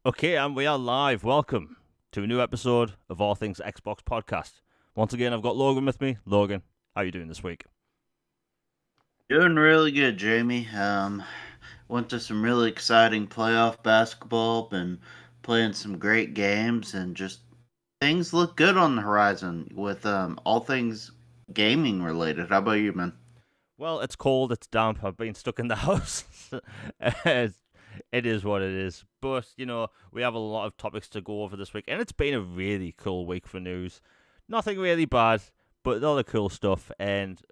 Okay, and we are live. Welcome to a new episode of All Things Xbox Podcast. Once again, I've got Logan with me. Logan, how are you doing this week? Doing really good, Jamie. Went to some really exciting playoff basketball, been playing some great games, and just things look good on the horizon with all things gaming related. How about you, man? Well, it's cold, it's damp. I've been stuck in the house. It is what it is. But, we have a lot of topics to go over this week, and it's been a really cool week for news. Nothing really bad, but all the cool stuff, and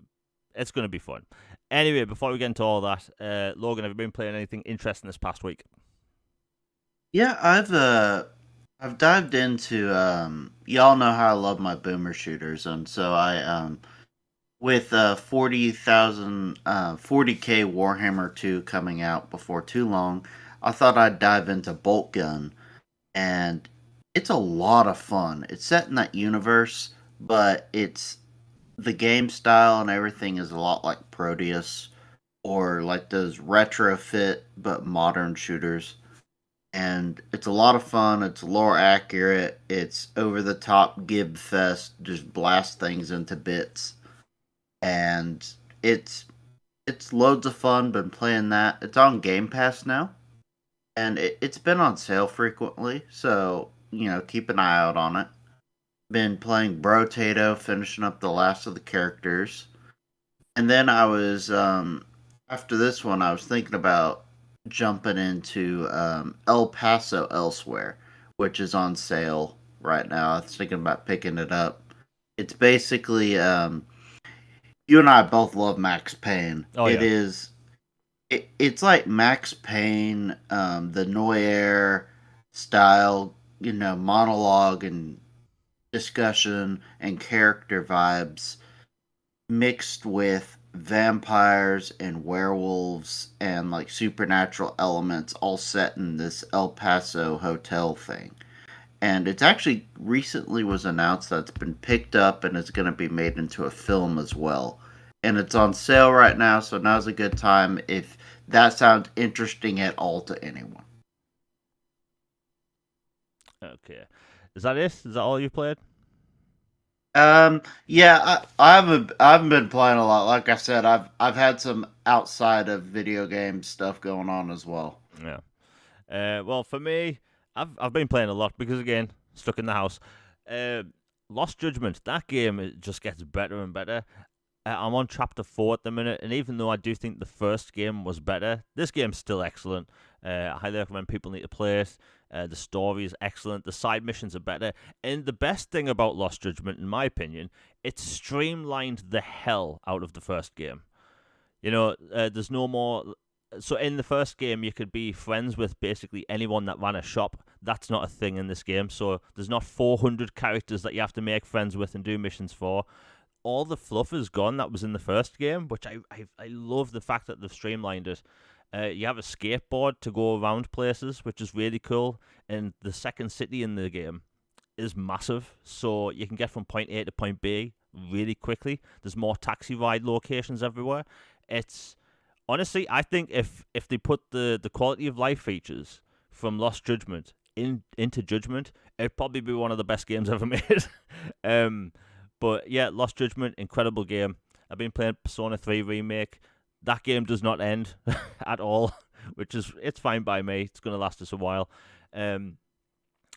it's going to be fun. Anyway, before we get into all that, Logan, have you been playing anything interesting this past week? Yeah, I've dived into y'all know how I love my boomer shooters, and so I with 40,000 40K Warhammer 2 coming out before too long, I thought I'd dive into Bolt Gun, and it's a lot of fun. It's set in that universe, but it's the game style and everything is a lot like Proteus or like those retrofit but modern shooters. And it's a lot of fun. It's lore accurate. It's over the top Gib Fest, just blast things into bits. And it's loads of fun. Been playing that. It's on Game Pass now, and it's been on sale frequently. So keep an eye out on it. Been playing Brotato, finishing up the last of the characters, and then I was after this one, I was thinking about jumping into El Paso Elsewhere, which is on sale right now. I was thinking about picking it up. It's basically you and I both love Max Payne. Oh, yeah. It's like Max Payne, the Noir style, monologue and discussion and character vibes mixed with vampires and werewolves and like supernatural elements all set in this El Paso hotel thing. And it's actually recently was announced that it's been picked up and is going to be made into a film as well. And it's on sale right now, so now's a good time if that sounds interesting at all to anyone. Okay. Is that it? Is that all you played? Yeah, I haven't been playing a lot. Like I said, I've had some outside of video game stuff going on as well. Yeah. Well, for me, I've been playing a lot because again, stuck in the house. Uh, Lost Judgment. That game it just gets better and better. I'm on chapter 4 at the minute, and even though I do think the first game was better, this game's still excellent. I highly recommend people need to play it. The story is excellent. The side missions are better, and the best thing about Lost Judgment, in my opinion, it streamlined the hell out of the first game. There's no more. So in the first game, you could be friends with basically anyone that ran a shop. That's not a thing in this game. So there's not 400 characters that you have to make friends with and do missions for. All the fluff is gone that was in the first game, which I love the fact that they've streamlined it. You have a skateboard to go around places, which is really cool. And the second city in the game is massive, so you can get from point A to point B really quickly. There's more taxi ride locations everywhere. It's honestly, I think if they put the quality of life features from Lost Judgment into Judgment, it'd probably be one of the best games ever made. um, but yeah, Lost Judgment, incredible game. I've been playing Persona 3 remake. That game does not end at all, which is it's fine by me. It's gonna last us a while. Um,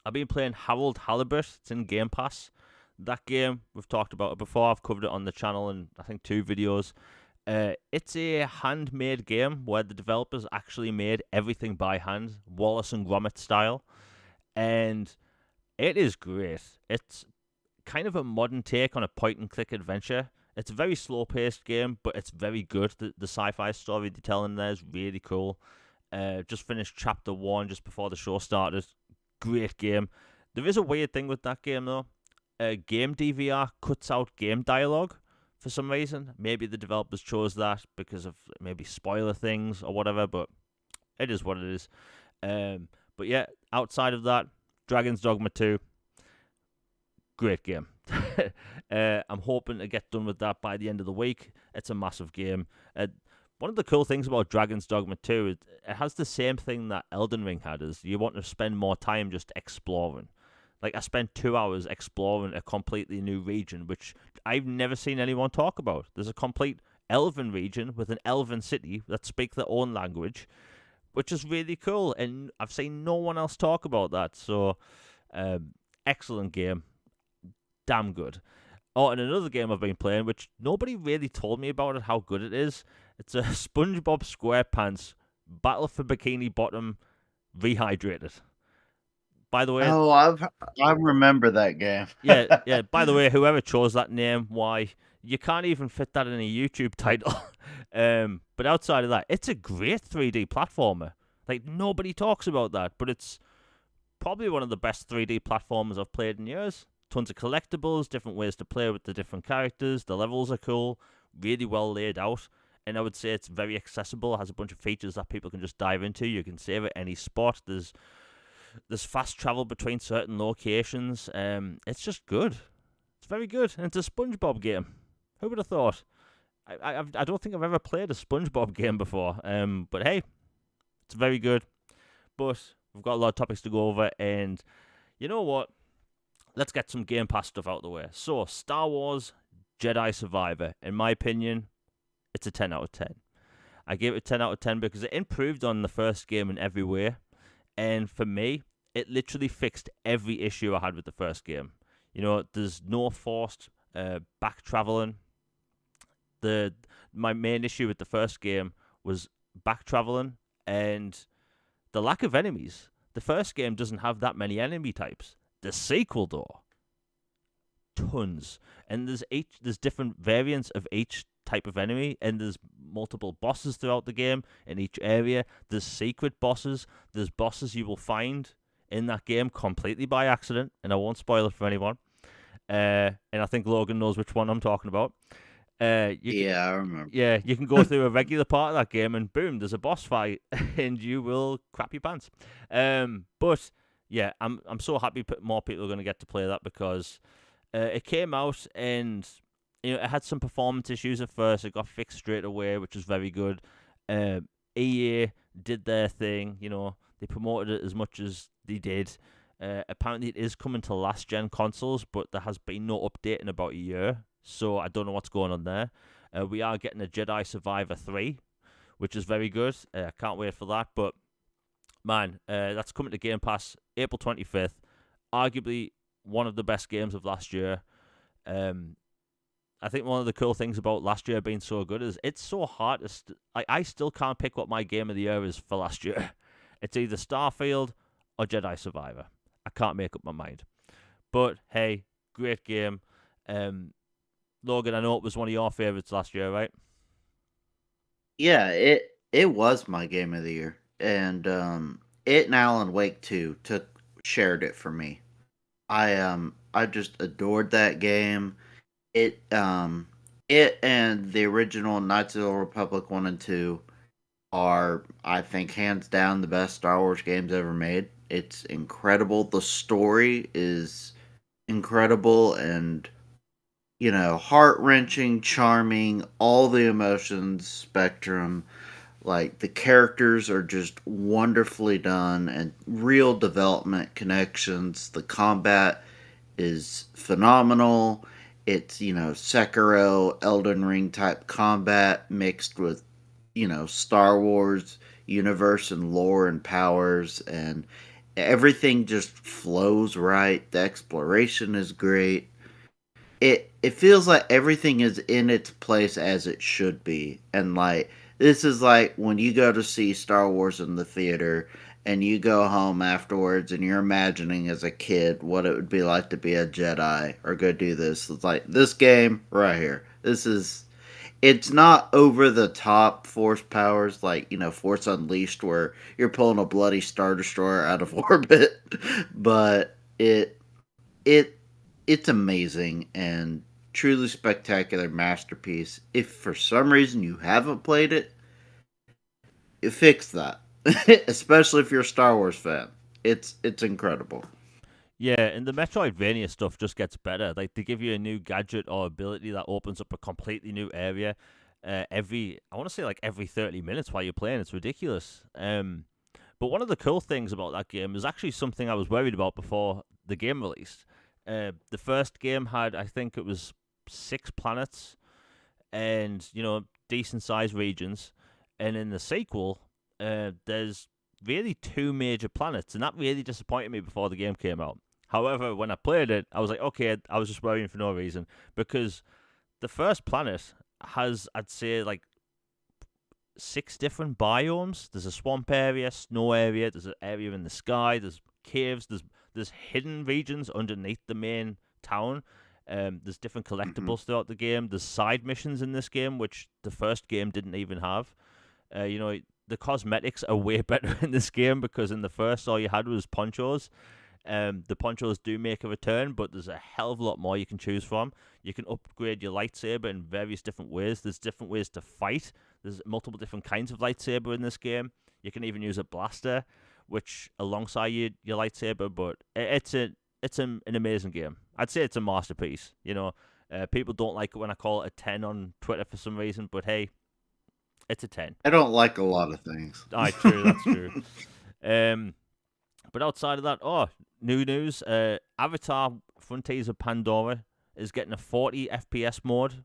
I've been playing Harold Halibut. It's in Game Pass. That game, we've talked about it before. I've covered it on the channel in, I think, 2 videos. It's a handmade game where the developers actually made everything by hand, Wallace and Gromit style. And it is great. It's kind of a modern take on a point and click adventure. It's a very slow paced game, but it's very good. The sci fi story they're telling there is really cool. Just finished chapter 1 just before the show started. Great game. There is a weird thing with that game though. Game DVR cuts out game dialogue for some reason. Maybe the developers chose that because of maybe spoiler things or whatever, but it is what it is. But yeah, outside of that, Dragon's Dogma 2, great game. I'm hoping to get done with that by the end of the week. It's a massive game. one of the cool things about Dragon's Dogma 2 is it has the same thing that Elden Ring had, is you want to spend more time just exploring. Like, I spent 2 hours exploring a completely new region, which I've never seen anyone talk about. There's a complete elven region with an elven city that speak their own language, which is really cool, and I've seen no one else talk about that. So, excellent game, damn good. Oh, and another game I've been playing, which nobody really told me about it, how good it is. It's a SpongeBob SquarePants Battle for Bikini Bottom rehydrated. By the way, Oh, I remember that game. yeah. By the way, whoever chose that name, why you can't even fit that in a YouTube title. But outside of that, it's a great 3D platformer. Like, nobody talks about that, but it's probably one of the best 3D platformers I've played in years. Tons of collectibles, different ways to play with the different characters. The levels are cool, really well laid out, and I would say it's very accessible. It has a bunch of features that people can just dive into. You can save at any spot. There's fast travel between certain locations. It's just good. It's very good, and it's a SpongeBob game. Who would have thought? I don't think I've ever played a SpongeBob game before. But hey, it's very good. But we've got a lot of topics to go over, and you know what? Let's get some Game Pass stuff out of the way. So, Star Wars Jedi Survivor, in my opinion, it's a 10 out of 10. I gave it a 10 out of 10 because it improved on the first game in every way. And for me, it literally fixed every issue I had with the first game. You know, there's no forced back traveling. My main issue with the first game was back traveling and the lack of enemies. The first game doesn't have that many enemy types. The sequel, though, tons, and there's different variants of each type of enemy, and there's multiple bosses throughout the game in each area. There's secret bosses. There's bosses you will find in that game completely by accident, and I won't spoil it for anyone. And I think Logan knows which one I'm talking about. Yeah, I remember. Yeah, you can go through a regular part of that game, and boom, there's a boss fight, and you will crap your pants. But yeah, I'm so happy more people are going to get to play that because it came out and it had some performance issues at first. It got fixed straight away, which was very good. EA did their thing. They promoted it as much as they did. Apparently, it is coming to last gen consoles, but there has been no update in about a year. So I don't know what's going on there. We are getting a Jedi Survivor 3, which is very good. I can't wait for that. But man, that's coming to Game Pass April 25th. Arguably one of the best games of last year. I think one of the cool things about last year being so good is it's so hard to I still can't pick what my game of the year is for last year. It's either Starfield or Jedi Survivor. I can't make up my mind. But hey, great game. Logan, I know it was one of your favorites last year, right? Yeah, it was my game of the year, and it and Alan Wake 2 shared it for me. I just adored that game. It and the original Knights of the Old Republic 1 and 2 are, I think, hands down the best Star Wars games ever made. It's incredible. The story is incredible and heart wrenching, charming, all the emotions spectrum. Like, the characters are just wonderfully done and real development connections. The combat is phenomenal. It's, Sekiro, Elden Ring type combat mixed with, Star Wars universe and lore and powers, and everything just flows right. The exploration is great. It feels like everything is in its place as it should be. And like, this is like when you go to see Star Wars in the theater and you go home afterwards and you're imagining as a kid what it would be like to be a Jedi or go do this. It's like this game right here. It's not over the top force powers like, Force Unleashed where you're pulling a bloody Star Destroyer out of orbit, but it it's amazing and truly spectacular masterpiece. If for some reason you haven't played it, fix that. Especially if you're a Star Wars fan. It's incredible. Yeah, and the Metroidvania stuff just gets better. Like, they give you a new gadget or ability that opens up a completely new area. I want to say like every 30 minutes while you're playing. It's ridiculous. But one of the cool things about that game is actually something I was worried about before the game released. The first game had, I think it was 6 planets and, decent sized regions. And in the sequel, there's really 2 major planets. And that really disappointed me before the game came out. However, when I played it, I was like, okay, I was just worrying for no reason. Because the first planet has, I'd say, like 6 different biomes. There's a swamp area, snow area, there's an area in the sky, there's caves, there's hidden regions underneath the main town. There's different Hmm. collectibles throughout the game. There's side missions in this game, which the first game didn't even have. The cosmetics are way better in this game because in the first all you had was ponchos. The ponchos do make a return, but there's a hell of a lot more you can choose from. You can upgrade your lightsaber in various different ways. There's different ways to fight. There's multiple different kinds of lightsaber in this game. You can even use a blaster, which alongside your lightsaber. But it's an amazing game. I'd say it's a masterpiece. People don't like it when I call it a 10 on Twitter for some reason, but hey, it's a 10. I don't like a lot of things. Alright, true, that's true. Um, but outside of that, new news. Avatar Frontiers of Pandora is getting a 40 FPS mode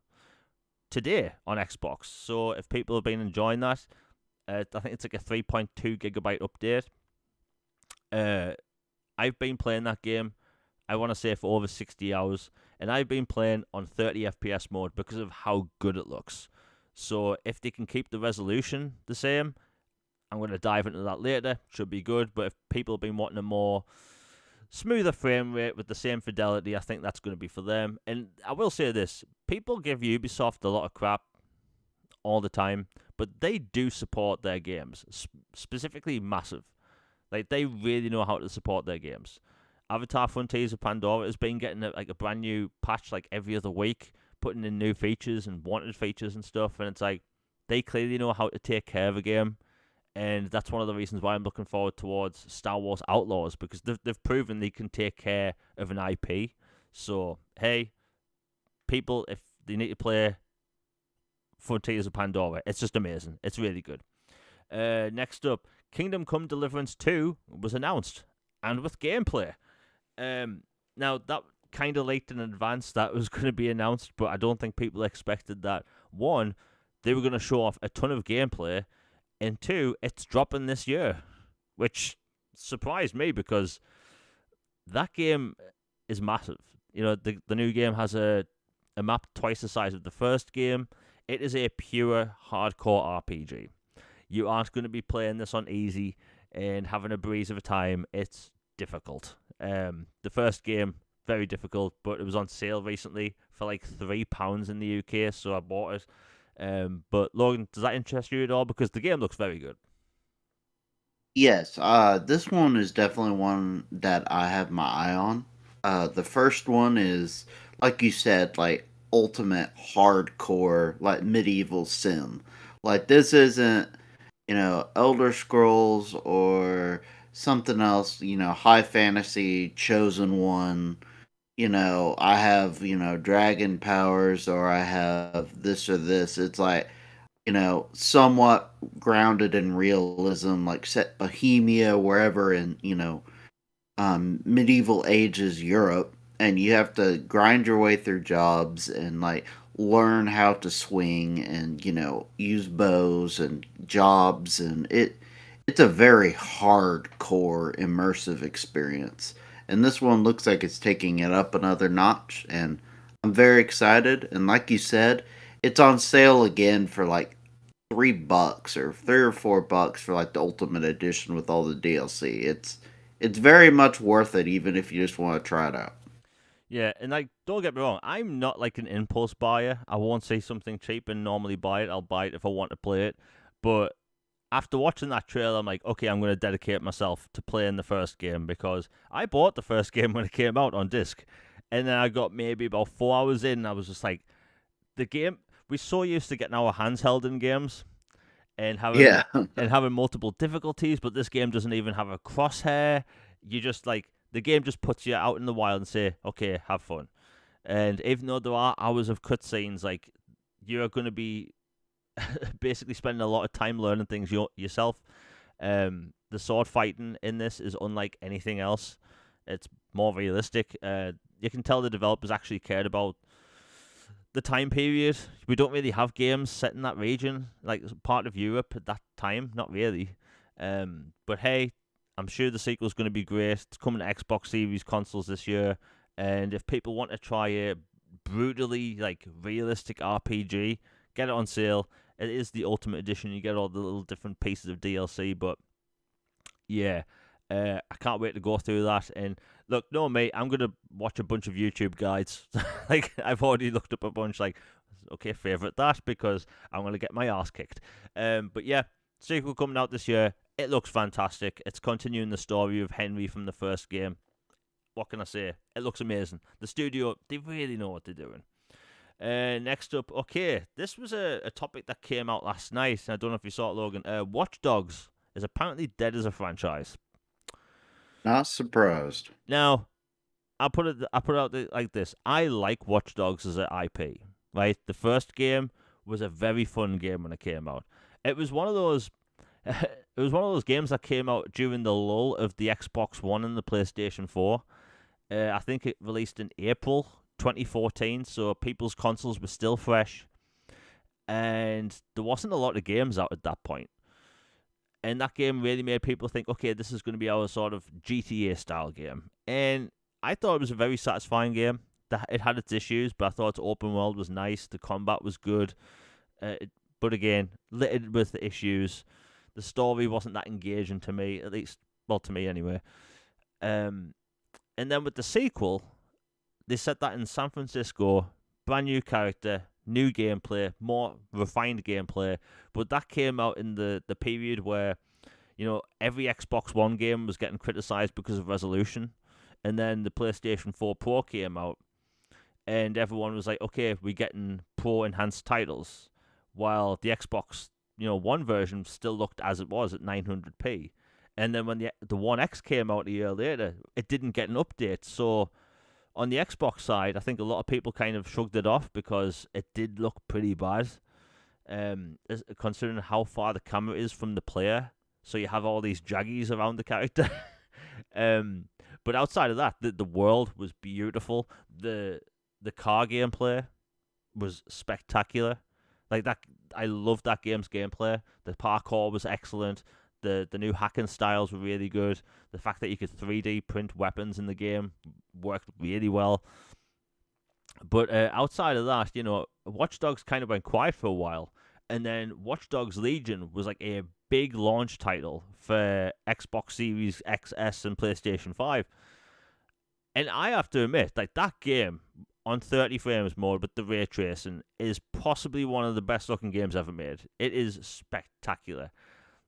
today on Xbox. So if people have been enjoying that, I think it's like a 3.2 gigabyte update. I've been playing that game, I want to say, for over 60 hours, and I've been playing on 30 FPS mode because of how good it looks. So if they can keep the resolution the same, I'm going to dive into that later. Should be good. But if people have been wanting a more smoother frame rate with the same fidelity, I think that's going to be for them. And I will say this: people give Ubisoft a lot of crap all the time, but they do support their games, specifically Massive. Like they really know how to support their games. Avatar Frontiers of Pandora has been getting a brand new patch like every other week, putting in new features and wanted features and stuff, and it's like they clearly know how to take care of a game, and that's one of the reasons why I'm looking forward towards Star Wars Outlaws because they've proven they can take care of an IP. So hey, people, if they need to play Frontiers of Pandora, it's just amazing. It's really good. Next up, Kingdom Come Deliverance 2 was announced, and with gameplay. Now that kind of leaked in advance that was going to be announced, but I don't think people expected that. One, they were going to show off a ton of gameplay, and two, it's dropping this year, which surprised me because that game is massive. The new game has a map twice the size of the first game. It is a pure hardcore RPG. You aren't going to be playing this on easy and having a breeze of a time. It's difficult. The first game, very difficult, but it was on sale recently for like £3 in the UK, so I bought it. But Logan, does that interest you at all? Because the game looks very good. Yes, this one is definitely one that I have my eye on. The first one is, like you said, like ultimate hardcore, like medieval sim. Like this isn't, Elder Scrolls or something else, high fantasy, chosen one. I have, dragon powers or I have this or this. It's like, somewhat grounded in realism, like set Bohemia, wherever in, medieval ages Europe, and you have to grind your way through jobs and like learn how to swing and use bows and jobs, and it's a very hardcore immersive experience. And this one looks like it's taking it up another notch, and I'm very excited. And like you said, it's on sale again for like $3 or $3 or $4 for like the ultimate edition with all the DLC. It's very much worth it, even if you just want to try it out. Yeah, and like, don't get me wrong, I'm not like an impulse buyer. I won't see something cheap and normally buy it. I'll buy it if I want to play it. But after watching that trailer, I'm like, okay, I'm going to dedicate myself to playing the first game because I bought the first game when it came out on disc. And then I got maybe about 4 hours in, and I was just like, the game, we're so used to getting our hands held in games and having Yeah. multiple difficulties, but this game doesn't even have a crosshair. You just like the game just puts you out in the wild and say, okay, have fun. And even though there are hours of cutscenes, like you're going to be basically spending a lot of time learning things yourself. The sword fighting in this is unlike anything else. It's more realistic. You can tell the developers actually cared about the time period. We don't really have games set in that region, like part of Europe at that time. Not really. But hey, I'm sure the sequel's going to be great. It's coming to Xbox Series consoles this year, and if people want to try a brutally like realistic RPG, get it on sale. It is the Ultimate Edition. You get all the little different pieces of DLC, but yeah, I can't wait to go through that. And look, no, mate, I'm gonna watch a bunch of YouTube guides. Like I've already looked up a bunch. Like, okay, favorite that because I'm gonna get my ass kicked. But yeah, sequel coming out this year. It looks fantastic. It's continuing the story of Henry from the first game. What can I say? It looks amazing. The studio, they really know what they're doing. Next up, okay, this was a topic that came out last night. I don't know if you saw it, Logan. Watch Dogs is apparently dead as a franchise. Not surprised. Now, I put it out like this. I like Watch Dogs as an IP. Right, the first game was a very fun game when it came out. It was one of those. It was one of those games that came out during the lull of the Xbox One and the PlayStation 4. I think it released in April 2014, so people's consoles were still fresh, and there wasn't a lot of games out at that point. And that game really made people think, okay, this is going to be our sort of GTA style game. And I thought it was a very satisfying game. It had its issues, but I thought its open world was nice. The combat was good, but again, littered with issues. The story wasn't that engaging to me, at least, well, to me anyway. And then with the sequel, they set that in San Francisco, brand new character, new gameplay, more refined gameplay. But that came out in the period where, every Xbox One game was getting criticized because of resolution. And then the PlayStation 4 Pro came out, and everyone was like, okay, we're getting Pro enhanced titles. While the Xbox, One version still looked as it was at 900p. And then when the One X came out a year later, it didn't get an update. So on the Xbox side, I think a lot of people kind of shrugged it off because it did look pretty bad, considering how far the camera is from the player. So you have all these jaggies around the character. But outside of that, the world was beautiful. The car gameplay was spectacular. Like that, I loved that game's gameplay. The parkour was excellent. The new hacking styles were really good. The fact that you could 3D print weapons in the game worked really well. But outside of that, Watch Dogs kind of went quiet for a while. And then Watch Dogs Legion was like a big launch title for Xbox Series XS and PlayStation 5. And I have to admit, like that game on 30 frames mode with the ray tracing is possibly one of the best looking games ever made. It is spectacular.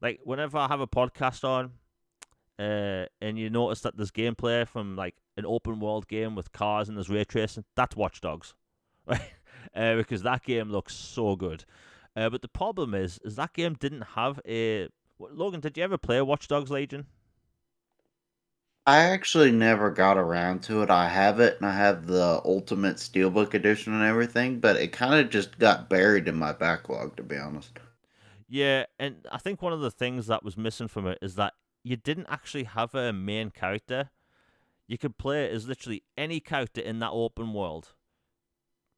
Like whenever I have a podcast on, and you notice that there's gameplay from like an open world game with cars and there's ray tracing, that's Watch Dogs, right? Because that game looks so good. But the problem is that game didn't have a. Logan, did you ever play Watch Dogs Legion? I actually never got around to it. I have it, and I have the Ultimate Steelbook Edition and everything, but it kind of just got buried in my backlog, to be honest. Yeah, and I think one of the things that was missing from it is that you didn't actually have a main character. You could play as literally any character in that open world.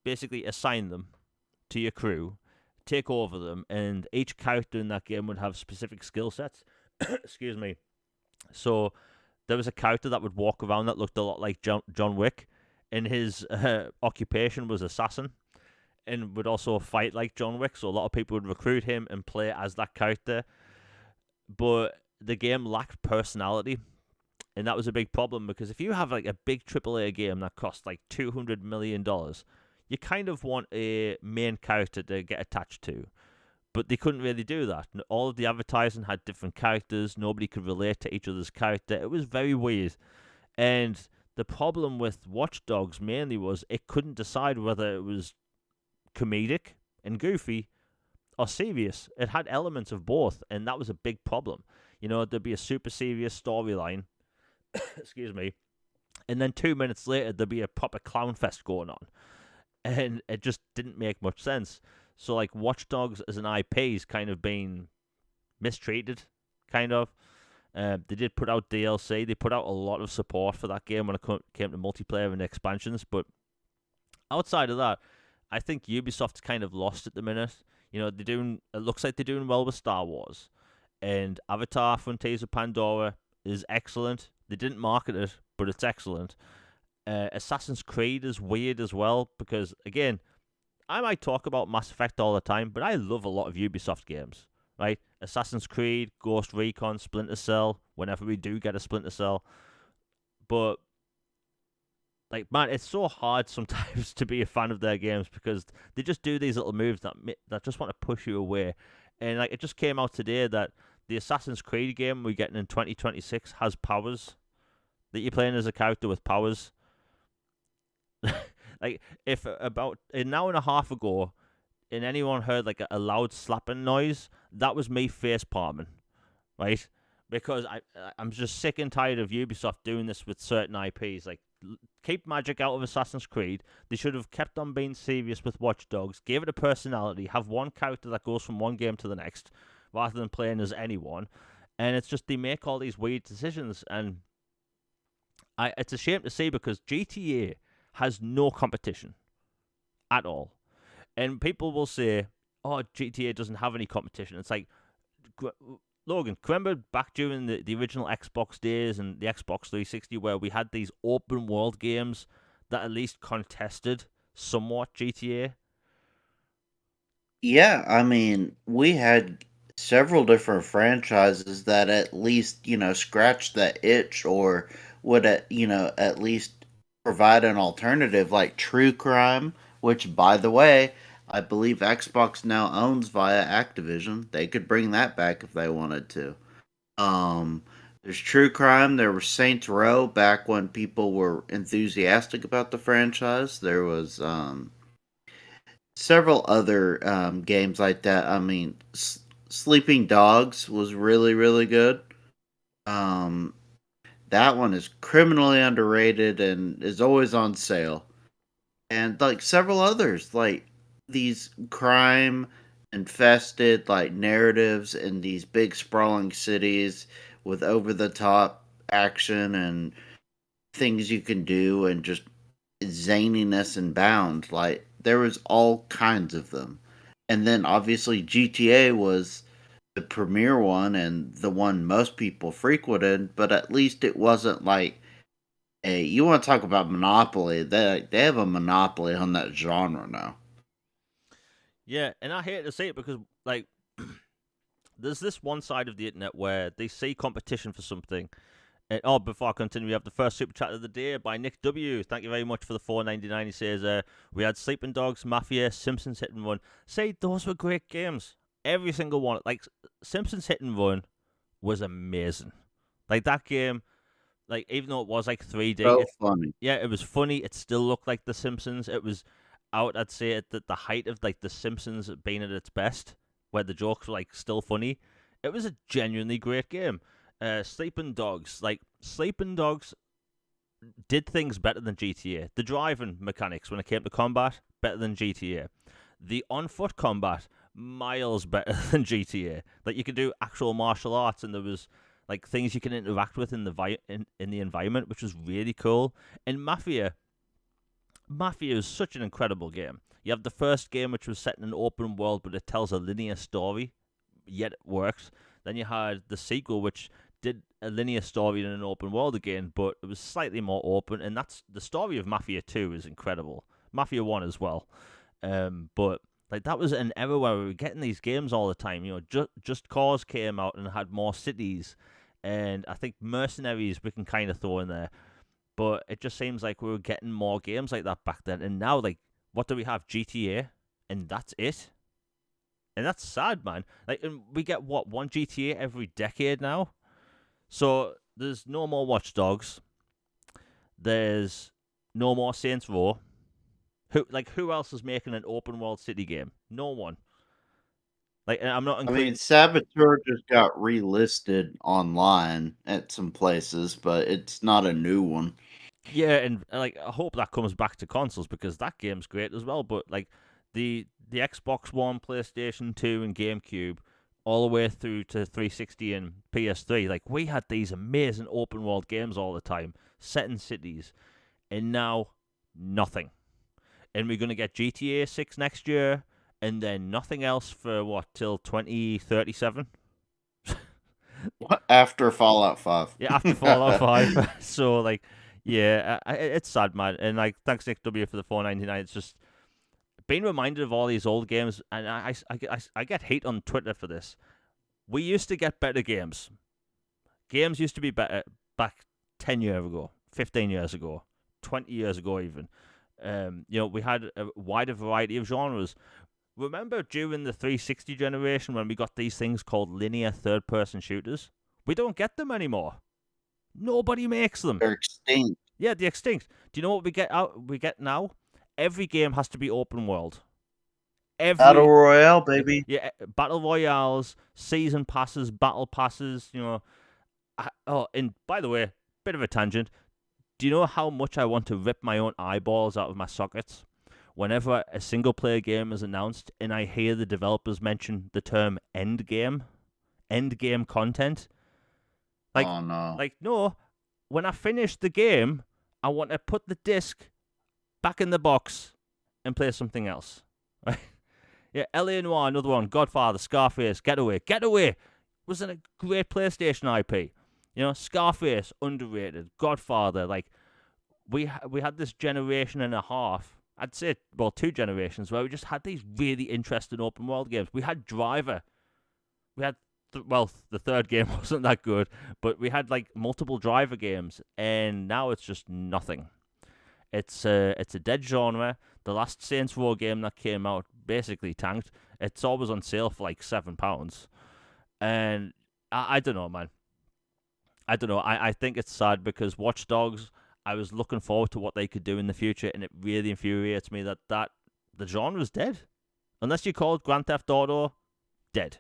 Basically, assign them to your crew, take over them, and each character in that game would have specific skill sets. Excuse me. So there was a character that would walk around that looked a lot like John Wick, and his occupation was assassin, and would also fight like John Wick. So a lot of people would recruit him and play as that character. But the game lacked personality, and that was a big problem because if you have like a big AAA game that costs like $200 million, you kind of want a main character to get attached to. But they couldn't really do that. All of the advertising had different characters. Nobody could relate to each other's character. It was very weird. And the problem with Watch Dogs mainly was it couldn't decide whether it was comedic and goofy or serious. It had elements of both, and that was a big problem. There'd be a super serious storyline, excuse me, and then 2 minutes later, there'd be a proper clown fest going on. And it just didn't make much sense. So like Watch Dogs as an IP is kind of been mistreated, kind of. They did put out DLC. They put out a lot of support for that game when it came to multiplayer and expansions. But outside of that, I think Ubisoft's kind of lost at the minute. You know, they're doing. It looks like they're doing well with Star Wars, and Avatar: Frontiers of Pandora is excellent. They didn't market it, but it's excellent. Assassin's Creed is weird as well because again, I might talk about Mass Effect all the time, but I love a lot of Ubisoft games. Right, Assassin's Creed, Ghost Recon, Splinter Cell. Whenever we do get a Splinter Cell, but like man, it's so hard sometimes to be a fan of their games because they just do these little moves that just want to push you away. And like it just came out today that the Assassin's Creed game we're getting in 2026 has powers that you're playing as a character with powers. Like if about an hour and a half ago, and anyone heard like a loud slapping noise, that was me face palming, right? Because I'm just sick and tired of Ubisoft doing this with certain IPs. Like, keep magic out of Assassin's Creed. They should have kept on being serious with Watch Dogs, gave it a personality, have one character that goes from one game to the next, rather than playing as anyone. And it's just they make all these weird decisions, and it's a shame to see because GTA has no competition at all. And people will say, "Oh, GTA doesn't have any competition." It's like, Logan, remember back during the original Xbox days and the Xbox 360 where we had these open world games that at least contested somewhat GTA? Yeah, I mean, we had several different franchises that at least, scratched that itch or would, at least provide an alternative like True Crime, which, by the way, I believe Xbox now owns via Activision. They could bring that back if they wanted to. There's True Crime. There was Saints Row back when people were enthusiastic about the franchise. There was several other games like that. I mean, Sleeping Dogs was really, really good. Um, that one is criminally underrated and is always on sale. And like several others, like these crime infested like narratives in these big sprawling cities with over the top action and things you can do and just zaniness and bound. Like there was all kinds of them. And then obviously GTA was the premier one and the one most people frequented, but at least it wasn't like a you want to talk about monopoly. They have a monopoly on that genre now. Yeah, and I hate to say it because like there's this one side of the internet where they see competition for something. And, before I continue, we have the first super chat of the day by Nick W. Thank you very much for the $4.99. He says, "We had Sleeping Dogs, Mafia, Simpsons Hit and Run. Say those were great games. Every single one. Like Simpsons Hit and Run was amazing. Like that game, like even though it was like 3D, So funny. yeah, it was funny. It still looked like The Simpsons. It was out, I'd say, at the height of like The Simpsons being at its best, where the jokes were like still funny. It was a genuinely great game. Sleeping Dogs did things better than GTA. The driving mechanics when it came to combat better than GTA. The on foot combat miles better than GTA. Like you could do actual martial arts, and there was like things you can interact with in the environment, which was really cool. And Mafia is such an incredible game. You have the first game, which was set in an open world, but it tells a linear story, yet it works. Then you had the sequel, which did a linear story in an open world again, but it was slightly more open. And that's the story of Mafia 2 is incredible. Mafia 1 as well. But like that was an era where we were getting these games all the time. You know, Just Cause came out and had more cities, and I think Mercenaries we can kind of throw in there. But it just seems like we were getting more games like that back then, and now like what do we have? GTA, and that's it. And that's sad, man. Like, and we get what one GTA every decade now. So there's no more Watch Dogs. There's no more Saints Row. Who else is making an open world city game? No one. Like, and I'm not I mean, including. Saboteur just got relisted online at some places, but it's not a new one. Yeah, and like I hope that comes back to consoles because that game's great as well. But like the the Xbox One, PlayStation 2, and GameCube, all the way through to 360 and PS3. Like, we had these amazing open world games all the time, set in cities, and now nothing. And we're going to get GTA 6 next year, and then nothing else for what, till 2037? What after Fallout 5? Yeah, after Fallout 5. So, like, yeah, it's sad, man. And, like, thanks, Nick W, for the 4.99. It's just being reminded of all these old games, and I get hate on Twitter for this. We used to get better games. Games used to be better back 10 years ago, 15 years ago, 20 years ago, even. We had a wider variety of genres. Remember during the 360 generation when we got these things called linear third-person shooters? We don't get them anymore. Nobody makes them. They're extinct. Yeah, they're extinct. Do you know what we get out? We get now? Every game has to be open world. Battle Royale, baby. Yeah, battle royales, season passes, battle passes. And by the way, bit of a tangent. Do you know how much I want to rip my own eyeballs out of my sockets whenever a single player game is announced and I hear the developers mention the term end game content? Oh no. No. When I finish the game, I want to put the disc back in the box and play something else. Right? Yeah, L.A. Noire, another one. Godfather, Scarface, Getaway. Wasn't a great PlayStation IP. Scarface, underrated. Godfather, like, we had this generation and a half, I'd say, well, 2 generations, where we just had these really interesting open world games. We had Driver. We had, the third game wasn't that good, but we had, like, multiple Driver games, and now it's just nothing. It's a dead genre. The last Saints Row game that came out basically tanked. It's always on sale for like £7, and I don't know, man. I don't know. I think it's sad because Watch Dogs, I was looking forward to what they could do in the future, and it really infuriates me that the genre's dead. Unless you call it Grand Theft Auto, dead.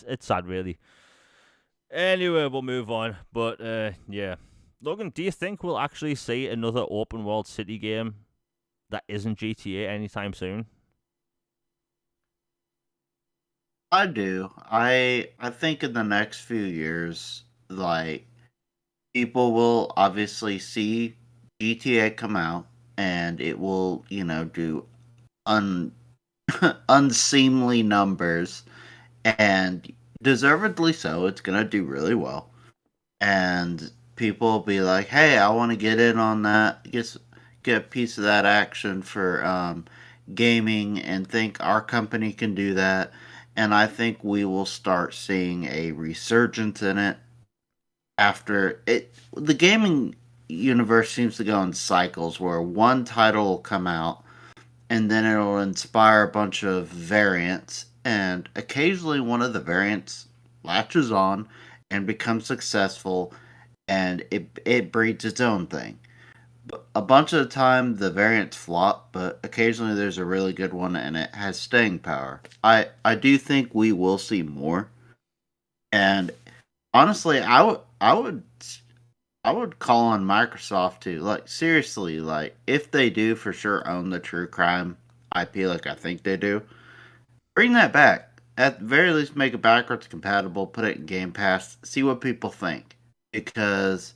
It's sad, really. Anyway, we'll move on. But yeah. Logan, do you think we'll actually see another open world city game that isn't GTA anytime soon? I do. I think in the next few years, like, people will obviously see GTA come out, and it will, do unseemly numbers, and deservedly so. It's gonna do really well, and people will be like, "Hey, I want to get in on that. Get a piece of that action for gaming, and think our company can do that." And I think we will start seeing a resurgence in it after it. The gaming universe seems to go in cycles where one title will come out, and then it'll inspire a bunch of variants, and occasionally one of the variants latches on and becomes successful, and it breeds its own thing. A bunch of the time the variants flop, but occasionally there's a really good one and it has staying power. I do think we will see more, and honestly, I would call on Microsoft to, like, seriously, like, if they do for sure own the true crime IP like I think they do, bring that back. At the very least, make it backwards compatible, put it in Game Pass, see what people think. Because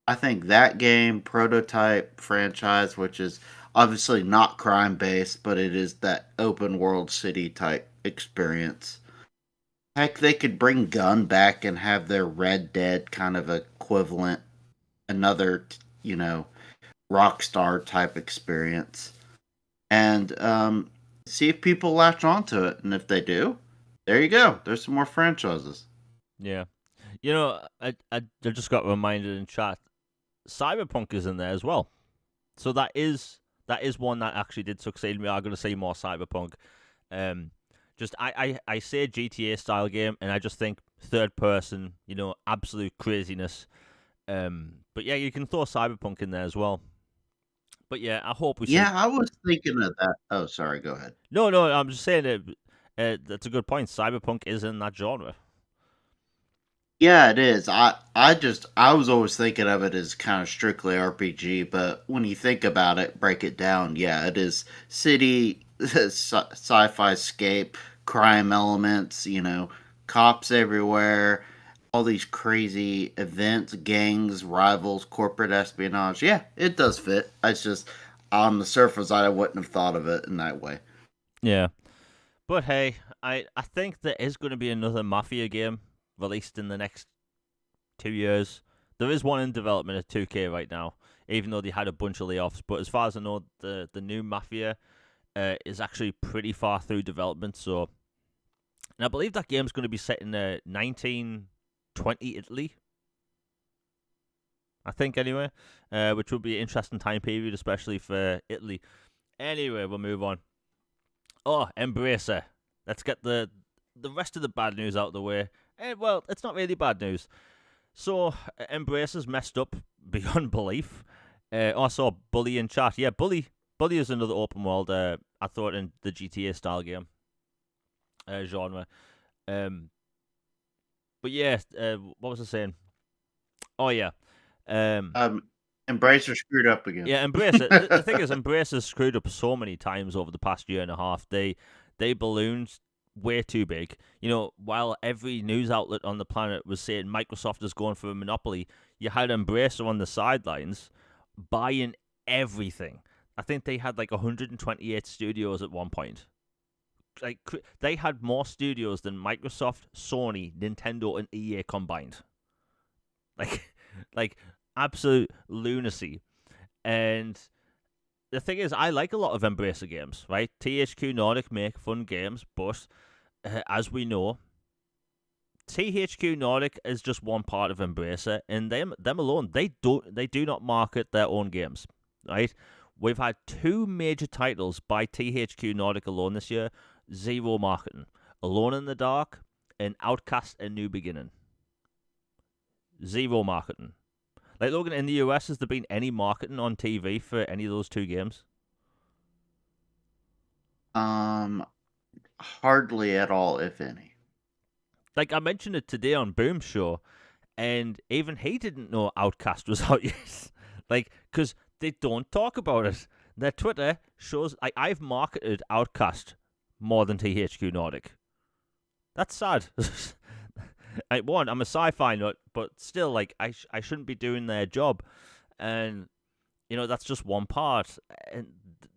I think that game, prototype franchise, which is obviously not crime based, but it is that open world city type experience. Heck, they could bring Gun back and have their Red Dead kind of equivalent, another, Rockstar type experience, and see if people latch onto it. And if they do, there you go. There's some more franchises. Yeah. I just got reminded in chat. Cyberpunk is in there as well. So that is one that actually did succeed. We are going to see more Cyberpunk. I say GTA style game, and I just think third person, absolute craziness. But yeah, you can throw Cyberpunk in there as well. But yeah, I hope we see. Yeah, I was thinking of that. Oh, sorry. Go ahead. No, I'm just saying that that's a good point. Cyberpunk is in that genre. Yeah, it is. I was always thinking of it as kind of strictly RPG, but when you think about it, break it down, yeah, it is city sci-fi scape, crime elements, cops everywhere, all these crazy events, gangs, rivals, corporate espionage. Yeah, it does fit. It's just on the surface, I wouldn't have thought of it in that way. Yeah. But hey, I think there is going to be another Mafia game released in the next 2 years. There is one in development at 2K right now, even though they had a bunch of layoffs. But as far as I know, the new Mafia is actually pretty far through development. So, and I believe that game's going to be set in 1920 Italy, I think, anyway, which would be an interesting time period, especially for Italy. Anyway, we'll move on. Oh, Embracer. Let's get the rest of the bad news out of the way. Well, it's not really bad news. So, Embracer's messed up beyond belief. I saw Bully in chat. Yeah, Bully is another open world. I thought in the GTA style game genre. Um, but yeah, what was I saying? Oh yeah, um, Um, Embracer screwed up again. yeah. Embracer. The thing is, Embracer's screwed up so many times over the past year and a half. They ballooned way too big. You know, while every news outlet on the planet was saying Microsoft is going for a monopoly, you had Embracer on the sidelines buying everything. I think they had like 128 studios at one point. Like they had more studios than Microsoft, Sony, Nintendo, and EA combined. Like, like absolute lunacy. And the thing is, I like a lot of Embracer games, right? THQ Nordic make fun games, but as we know, THQ Nordic is just one part of Embracer, and them alone, they do not market their own games, right? We've had two major titles by THQ Nordic alone this year, zero marketing. Alone in the Dark and Outcast: A New Beginning. Zero marketing. Like, Logan, in the US, has there been any marketing on TV for any of those two games? um, Hardly at all, if any. Like, I mentioned it today on Boom's show, and even he didn't know Outcast was out yet. Like, because they don't talk about it. Their Twitter shows, like, I've marketed Outcast more than THQ Nordic. That's sad. One, I'm a sci-fi nut, but still, like, I shouldn't be doing their job, and that's just one part, and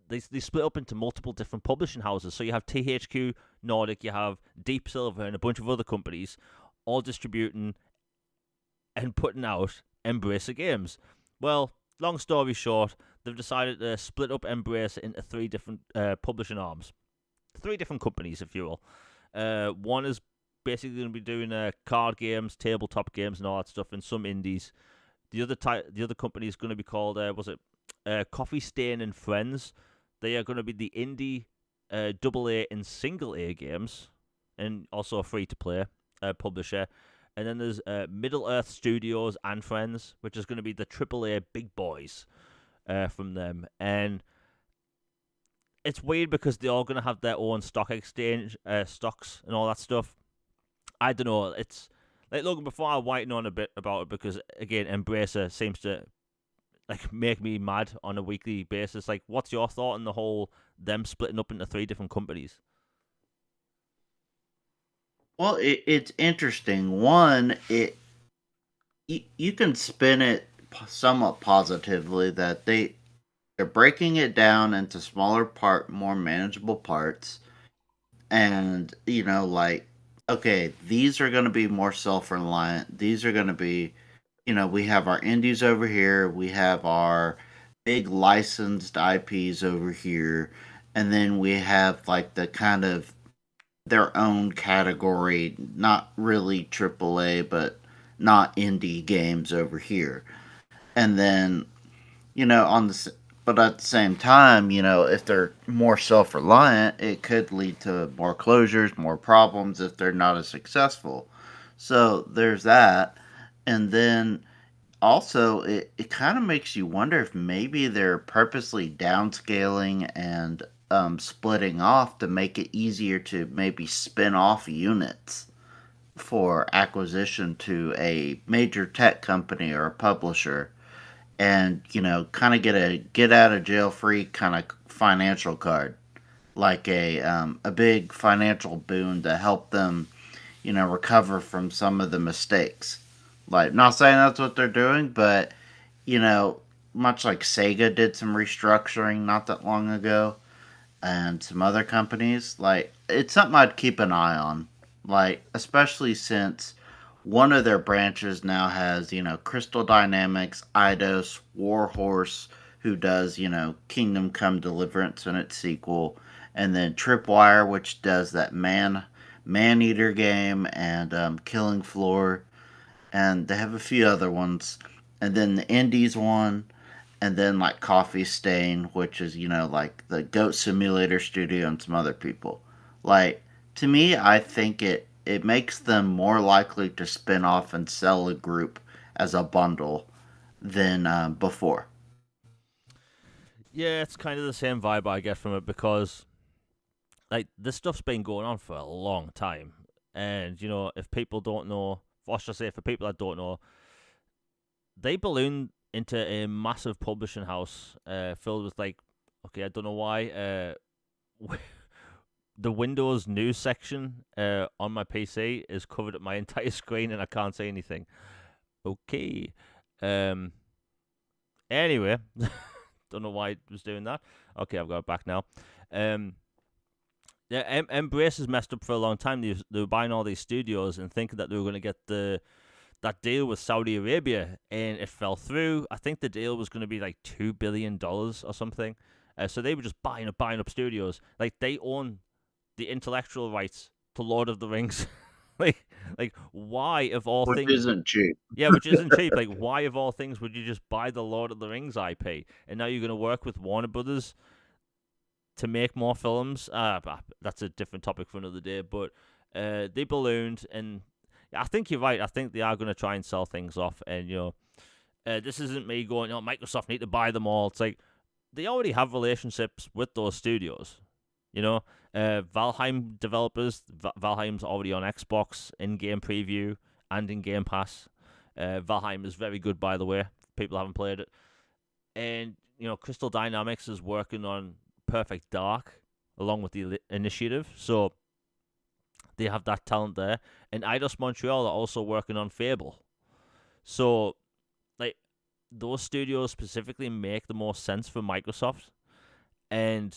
they split up into multiple different publishing houses. So you have THQ Nordic, you have Deep Silver, and a bunch of other companies, all distributing and putting out Embracer games. Well, long story short, they've decided to split up Embracer into three different publishing arms, three different companies, if you will. One is basically going to be doing card games, tabletop games, and all that stuff, and some indies. The other company is going to be called was it Coffee Stain and Friends. They are going to be the indie double A and single A games, and also a free to play publisher. And then there's Middle Earth Studios and Friends, which is going to be the triple A big boys from them. And it's weird because they're all going to have their own stock exchange stocks and all that stuff. I don't know. It's like, Logan, before I whiten on a bit about it, because again, Embracer seems to like make me mad on a weekly basis. Like, what's your thought on the whole them splitting up into three different companies? Well, it's interesting. One, you can spin it somewhat positively that they're breaking it down into smaller more manageable parts, and like, okay, these are going to be more self-reliant. These are going to be, we have our indies over here, we have our big licensed IPs over here, and then we have like the kind of their own category, not really AAA, but not indie games over here. And then, on the but at the same time, if they're more self-reliant, it could lead to more closures, more problems if they're not as successful. So there's that. And then also, it kind of makes you wonder if maybe they're purposely downscaling and splitting off to make it easier to maybe spin off units for acquisition to a major tech company or a publisher, and kind of get a get out of jail free kind of financial card. like a big financial boon to help them, recover from some of the mistakes. Like, not saying that's what they're doing, but you know, much like Sega did some restructuring not that long ago, and some other companies, like it's something I'd keep an eye on. Like, especially since one of their branches now has, Crystal Dynamics, Eidos, Warhorse, who does, Kingdom Come Deliverance and its sequel, and then Tripwire, which does that Man Eater game, and Killing Floor, and they have a few other ones, and then the Indies one, and then like Coffee Stain, which is, like the Goat Simulator Studio and some other people. Like, to me, I think it makes them more likely to spin off and sell a group as a bundle than before. Yeah, it's kind of the same vibe I get from it because like this stuff's been going on for a long time, and if people don't know, what should I say? For people that don't know, they ballooned into a massive publishing house filled with like, okay, I don't know why. The Windows news section on my PC is covered up my entire screen, and I can't say anything. Okay. Um. Anyway, don't know why it was doing that. Okay, I've got it back now. Um. Yeah, Embrace has messed up for a long time. They were buying all these studios and thinking that they were going to get that deal with Saudi Arabia, and it fell through. I think the deal was going to be like $2 billion or something. So they were just buying up studios. Like they own the intellectual rights to Lord of the Rings. like why of all Which things? isn't cheap. Yeah, which isn't cheap. Like why of all things would you just buy the Lord of the Rings IP, and now you're going to work with Warner Brothers to make more films? That's a different topic for another day. But they ballooned, and I think you're right. I think they are going to try and sell things off, and this isn't me going, Microsoft need to buy them all. It's like they already have relationships with those studios. Valheim developers. Valheim's already on Xbox in-game preview and in Game Pass. Valheim is very good, by the way. People haven't played it, and Crystal Dynamics is working on Perfect Dark along with the Initiative, so they have that talent there. And Eidos Montreal are also working on Fable, so like those studios specifically make the most sense for Microsoft. And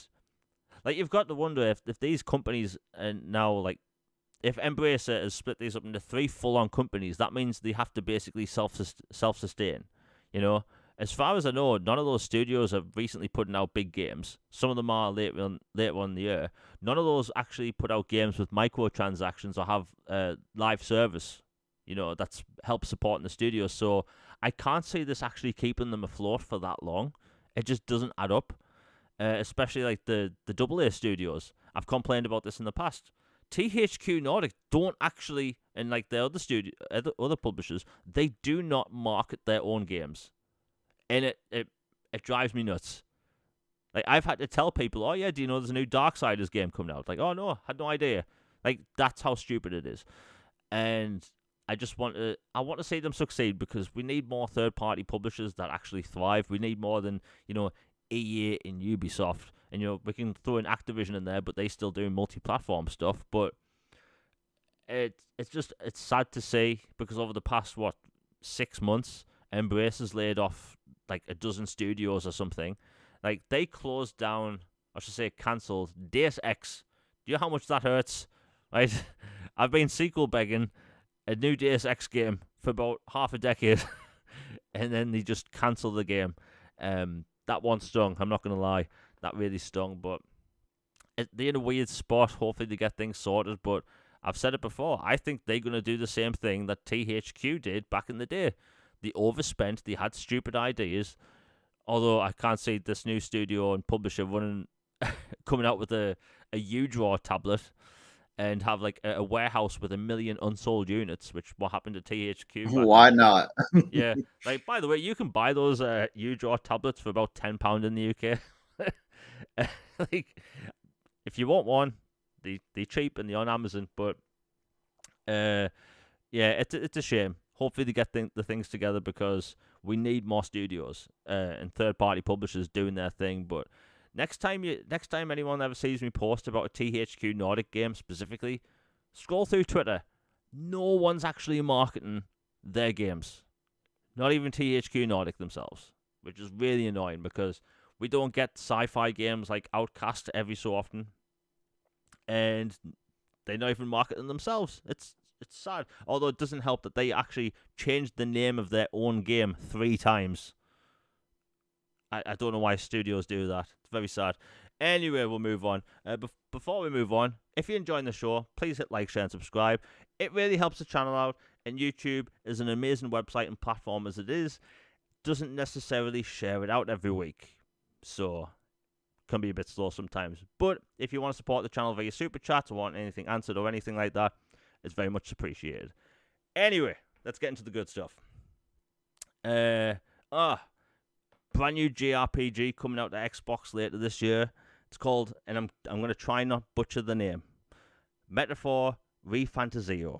like you've got to wonder if these companies and now like if Embracer has split these up into three full-on companies, that means they have to basically self-sustain. You know, as far as I know, none of those studios are recently putting out big games. Some of them are later on in the year. None of those actually put out games with microtransactions or have live service. That's help supporting the studios. So I can't see this actually keeping them afloat for that long. It just doesn't add up. Especially like the AA studios. I've complained about this in the past. THQ Nordic don't actually, and like the other publishers, they do not market their own games, and it drives me nuts. Like I've had to tell people, oh yeah, do you know there's a new Darksiders game coming out? Like, oh no, had no idea. Like that's how stupid it is, and I want to see them succeed because we need more third party publishers that actually thrive. We need more than EA and Ubisoft. And we can throw in Activision in there, but they still do multi-platform stuff. But it's sad to see because over the past 6 months, Embrace has laid off like a dozen studios or something. Like they closed down, I should say, cancelled Deus Ex. Do you know how much that hurts? Right, I've been sequel begging a new Deus Ex game for about half a decade, and then they just cancelled the game. That one stung. I'm not gonna lie. That really stung, but they're in a weird spot. Hopefully they get things sorted, but I've said it before. I think they're going to do the same thing that THQ did back in the day. They overspent. They had stupid ideas. Although I can't see this new studio and publisher coming out with a U-Draw tablet and have like a warehouse with 1 million unsold units, which what happened to THQ back in the Why day. not? Yeah, like by the way, you can buy those U-Draw tablets for about £10 in the UK. Like, if you want one, they cheap and they're on Amazon. But yeah, it's a shame. Hopefully they get the things together because we need more studios and third party publishers doing their thing. But Next time anyone ever sees me post about a THQ Nordic game specifically, scroll through Twitter. No one's actually marketing their games. Not even THQ Nordic themselves, which is really annoying because we don't get sci-fi games like Outcast every so often, and they're not even marketing themselves. It's sad. Although it doesn't help that they actually changed the name of their own game 3 times. I don't know why studios do that. It's very sad. Anyway, we'll move on. Before we move on, if you're enjoying the show, please hit like, share, and subscribe. It really helps the channel out, and YouTube is an amazing website and platform as it is. Doesn't necessarily share it out every week, so can be a bit slow sometimes. But if you want to support the channel via super chat or want anything answered or anything like that, it's very much appreciated. Anyway, let's get into the good stuff. Brand new JRPG coming out to Xbox later this year. It's called, and I'm going to try not butcher the name, Metaphor ReFantazio.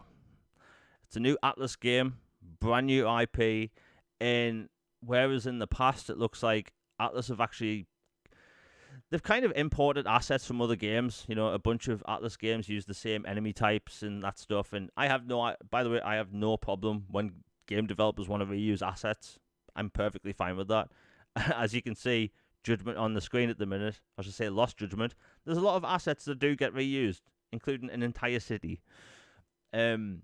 It's a new Atlas game, brand new IP, and whereas in the past it looks like Atlas they've kind of imported assets from other games. You know, a bunch of Atlas games use the same enemy types and that stuff, and I have no problem when game developers want to reuse assets. I'm perfectly fine with that. As you can see, Judgment on the screen at the minute, I should say Lost Judgment, there's a lot of assets that do get reused, including an entire city. So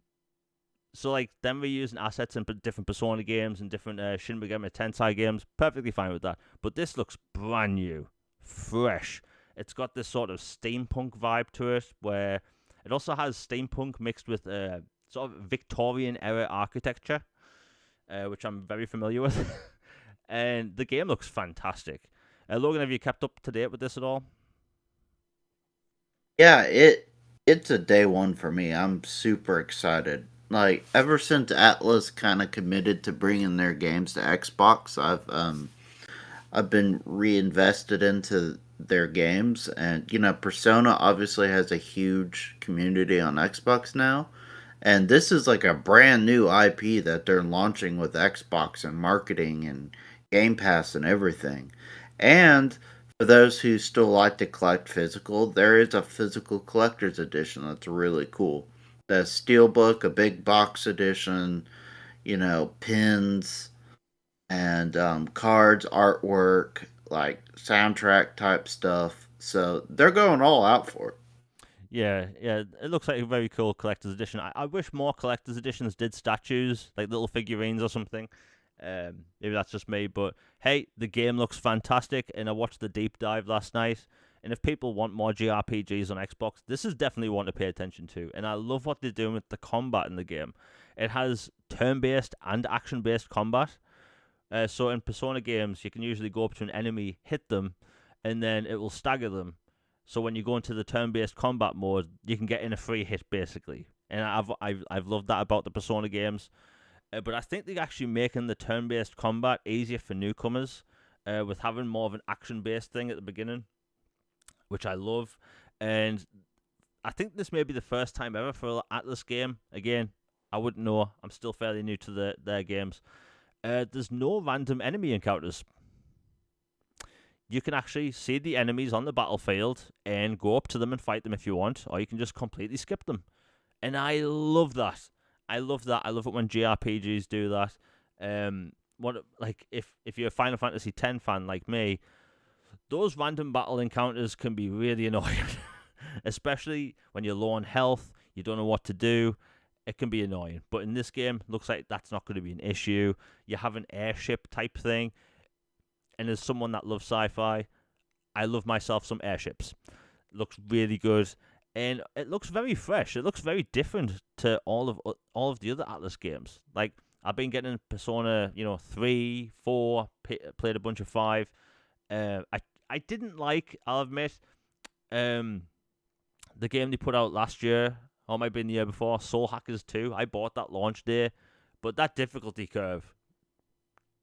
like them reusing assets in different Persona games and different Shin Megami Tensei games, perfectly fine with that. But this looks brand new, fresh. It's got this sort of steampunk vibe to it, where it also has steampunk mixed with sort of Victorian era architecture, which I'm very familiar with. And the game looks fantastic. Logan, have you kept up to date with this at all? Yeah, it's a day one for me. I'm super excited. Like ever since Atlas kind of committed to bringing their games to Xbox, I've been reinvested into their games, and Persona obviously has a huge community on Xbox now, and this is like a brand new IP that they're launching with Xbox and marketing and Game Pass and everything. And for those who still like to collect physical, there is a physical collector's edition that's really cool. The Steelbook, a big box edition, pins and cards, artwork, like soundtrack type stuff. So they're going all out for it. Yeah, it looks like a very cool collector's edition. I wish more collector's editions did statues, like little figurines or something. Maybe that's just me, but hey, the game looks fantastic, and I watched the deep dive last night. And if people want more JRPGs on Xbox, this is definitely one to pay attention to. And I love what they're doing with the combat in the game. It has turn-based and action-based combat. So in Persona games, you can usually go up to an enemy, hit them, and then it will stagger them. So when you go into the turn-based combat mode, you can get in a free hit basically, and I've loved that about the Persona games. But I think they're actually making the turn-based combat easier for newcomers, with having more of an action-based thing at the beginning, which I love. And I think this may be the first time ever for an Atlas game. Again, I wouldn't know. I'm still fairly new to their games. There's no random enemy encounters. You can actually see the enemies on the battlefield and go up to them and fight them if you want, or you can just completely skip them. And I love that. I love that. I love it when JRPGs do that. If you're a Final Fantasy X fan like me, those random battle encounters can be really annoying, especially when you're low on health, you don't know what to do. It can be annoying. But in this game, looks like that's not going to be an issue. You have an airship type thing. And as someone that loves sci-fi, I love myself some airships. It looks really good, and it looks very fresh. It looks very different to all of the other Atlas games. Like I've been getting Persona, 3, 4, played a bunch of 5. I didn't like, I'll admit, the game they put out last year, or might have been the year before, Soul Hackers 2. I bought that launch day, but that difficulty curve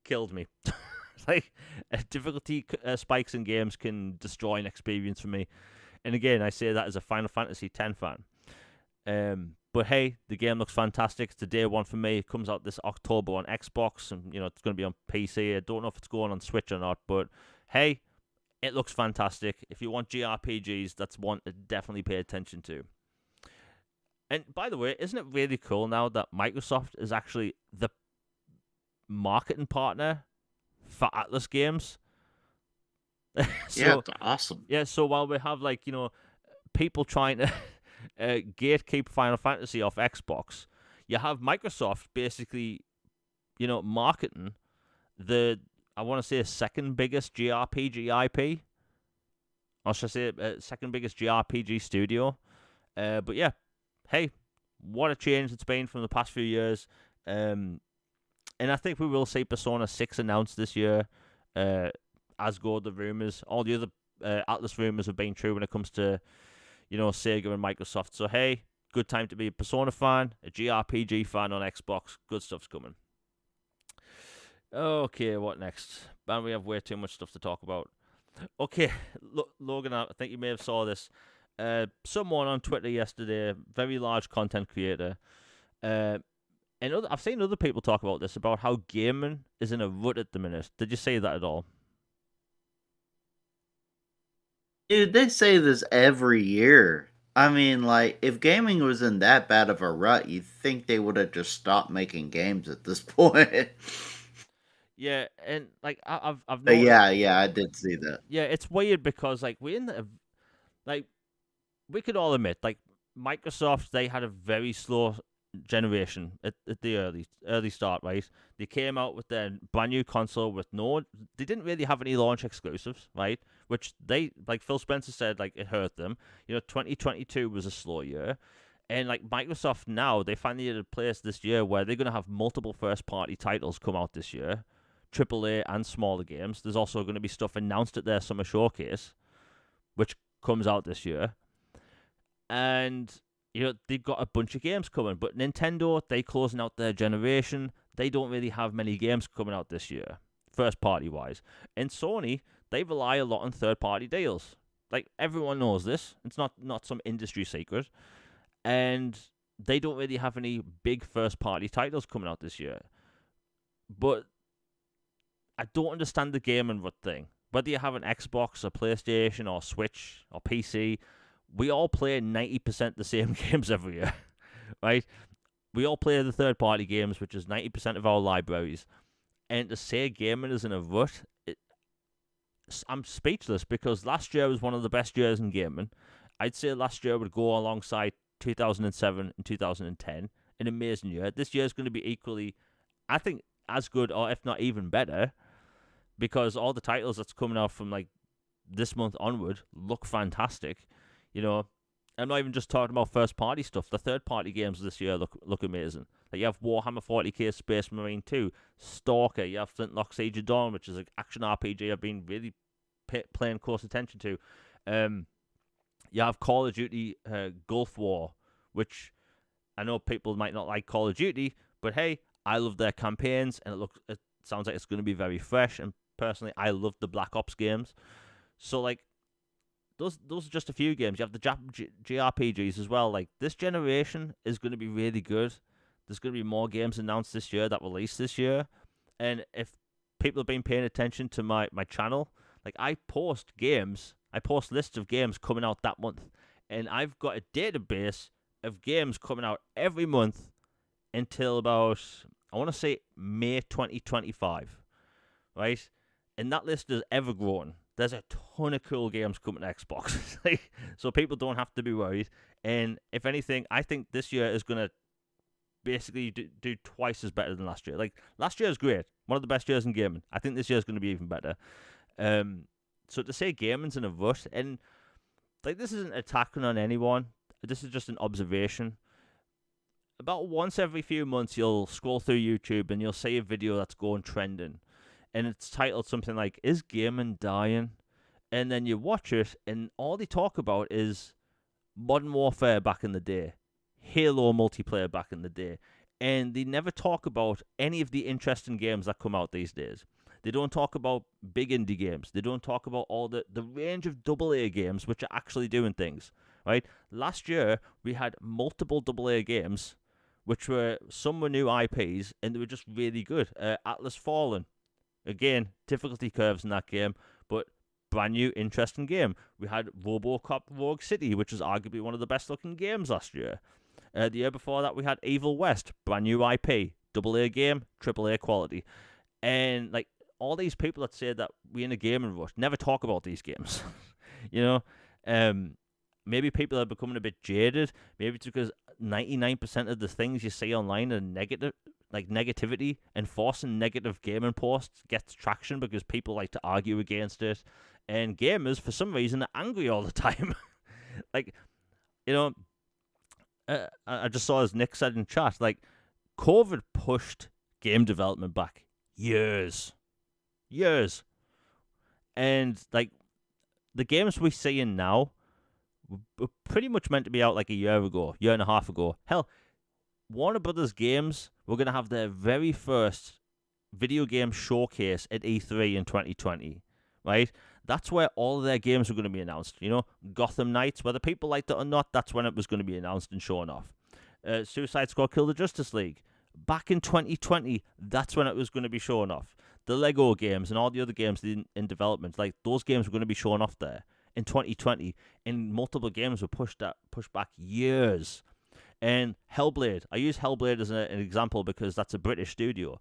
killed me. Like, difficulty spikes in games can destroy an experience for me. And again, I say that as a Final Fantasy X fan. But hey, the game looks fantastic. It's a day one for me. It comes out this October on Xbox, and it's going to be on PC. I don't know if it's going on Switch or not, but hey, It looks fantastic. If you want JRPGs, that's one to definitely pay attention to. And by the way, isn't it really cool now that Microsoft is actually the marketing partner for Atlas Games? Yeah, So it's awesome. yeah, so while we have like people trying to gatekeep Final Fantasy off Xbox, you have Microsoft basically marketing the I want to say second biggest JRPG IP, or should I say second biggest JRPG studio. But yeah, hey, what a change it's been from the past few years. And I think we will see Persona 6 announced this year, as go the rumors. All the other Atlas rumors have been true when it comes to, Sega and Microsoft. So, hey, good time to be a Persona fan, a JRPG fan on Xbox. Good stuff's coming. Okay, what next? Man, we have way too much stuff to talk about. Okay, Logan, I think you may have saw this. Someone on Twitter yesterday, very large content creator, and I've seen other people talk about this, about how gaming is in a rut at the minute. Did you say that at all? Dude, they say this every year. I mean, like, if gaming was in that bad of a rut, you'd think they would have just stopped making games at this point. Yeah, and like I've But noticed. yeah, I did see that. Yeah, it's weird because like we're in the like we could all admit like Microsoft, they had a very slow generation at the early start, right? They came out with their brand new console with they didn't really have any launch exclusives, right? Which they, like Phil Spencer said, like it hurt them. 2022 was a slow year. And like Microsoft now, they finally at a place this year where they're gonna have multiple first party titles come out this year, AAA and smaller games. There's also going to be stuff announced at their summer showcase, which comes out this year. And they've got a bunch of games coming. But Nintendo, they closing out their generation. They don't really have many games coming out this year, first party wise. And Sony, they rely a lot on third party deals. Like everyone knows this. It's not some industry secret. And they don't really have any big first party titles coming out this year. But I don't understand the gaming rut thing. Whether you have an Xbox, or PlayStation, or Switch, or PC, we all play 90% the same games every year, right? We all play the third party games, which is 90% of our libraries. And to say gaming is in a rut, I'm speechless, because last year was one of the best years in gaming. I'd say last year would go alongside 2007 and 2010. An amazing year. This year is going to be equally, I think, as good, or if not even better, because all the titles that's coming out from like this month onward look fantastic. I'm not even just talking about first party stuff. The third party games this year look amazing. Like you have Warhammer 40k Space Marine 2, Stalker, you have Flintlock Siege of Dawn, which is an action RPG I've been really paying close attention to. You have Call of Duty Gulf War, which I know people might not like Call of Duty, but hey, I love their campaigns, and it sounds like it's going to be very fresh. And personally, I love the Black Ops games. So like, those are just a few games. You have the JRPGs as well. Like, this generation is going to be really good. There's going to be more games announced this year that release this year. And if people have been paying attention to my channel, like I post lists of games coming out that month. And I've got a database of games coming out every month until about, I want to say, May 2025, right? And that list is ever growing. There's a ton of cool games coming to Xbox, so people don't have to be worried. And if anything, I think this year is going to basically do twice as better than last year. Like, last year was great, one of the best years in gaming. I think this year is going to be even better. So to say gaming's in a rut, and like, this isn't attacking on anyone. This is just an observation. About once every few months, you'll scroll through YouTube and you'll see a video that's going trending, and it's titled something like, "Is gaming dying?" And then you watch it, and all they talk about is Modern Warfare back in the day, Halo multiplayer back in the day, and they never talk about any of the interesting games that come out these days. They don't talk about big indie games. They don't talk about all the range of AA games which are actually doing things, right? Last year, we had multiple AA games, which some were new IPs, and they were just really good. Atlas Fallen, again, difficulty curves in that game, but brand new, interesting game. We had RoboCop Rogue City, which was arguably one of the best looking games last year. The year before that, we had Evil West, brand new IP, AA game, AAA quality. And like all these people that say that we're in a gaming rush never talk about these games. you know, maybe people are becoming a bit jaded. Maybe it's because 99% of the things you see online are negative, like negativity, and forcing negative gaming posts gets traction because people like to argue against it. And gamers, for some reason, are angry all the time. like, you know, I just saw as Nick said in chat, like, COVID pushed game development back years. And, like, the games we're seeing now were pretty much meant to be out like a year and a half ago. Hell, Warner Brothers Games were going to have their very first video game showcase at E3 in 2020, right? That's where all of their games were going to be announced. Gotham Knights, whether people liked it or not, that's when it was going to be announced and shown off. Suicide Squad Kill the Justice League. Back in 2020, that's when it was going to be shown off. The Lego games and all the other games in development, like those games were going to be shown off there in 2020, and multiple games were pushed back years. And HellBlade, I use HellBlade as an example because that's a British studio.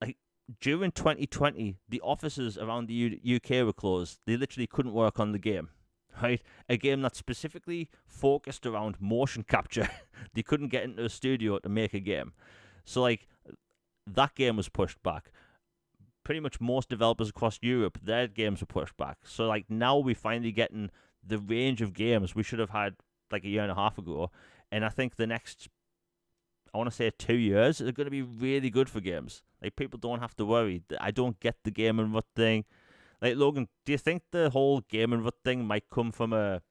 Like during 2020, the offices around the UK were closed. They literally couldn't work on the game. Right, a game that's specifically focused around motion capture. They couldn't get into a studio to make a game, so like that game was pushed back. Pretty much most developers across Europe, their games were pushed back. So like now we're finally getting the range of games we should have had like a year and a half ago, and I think the next, I want to say 2 years, are going to be really good for games. Like people don't have to worry. I don't get the game and rut thing. Like, Logan, do you think the whole game and rut thing might come from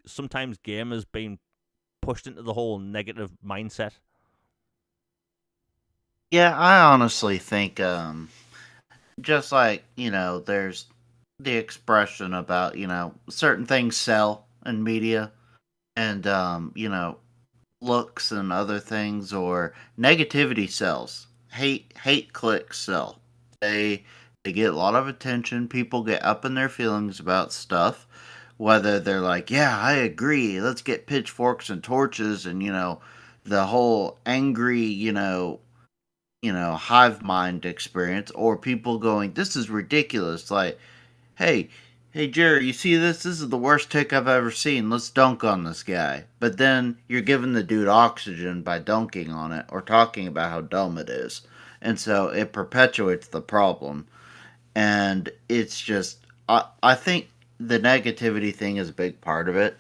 sometimes gamers being pushed into the whole negative mindset? Yeah, I honestly think, just like, there's the expression about, certain things sell in media and, looks and other things, or negativity sells. Hate clicks sell. They get a lot of attention. People get up in their feelings about stuff, whether they're like, "Yeah, I agree. Let's get pitchforks and torches," and the whole angry, hive mind experience, or people going, "This is ridiculous." Like, hey, hey, Jerry, you see this? This is the worst tick I've ever seen. Let's dunk on this guy. But then you're giving the dude oxygen by dunking on it or talking about how dumb it is. And so it perpetuates the problem. And it's just, I think the negativity thing is a big part of it.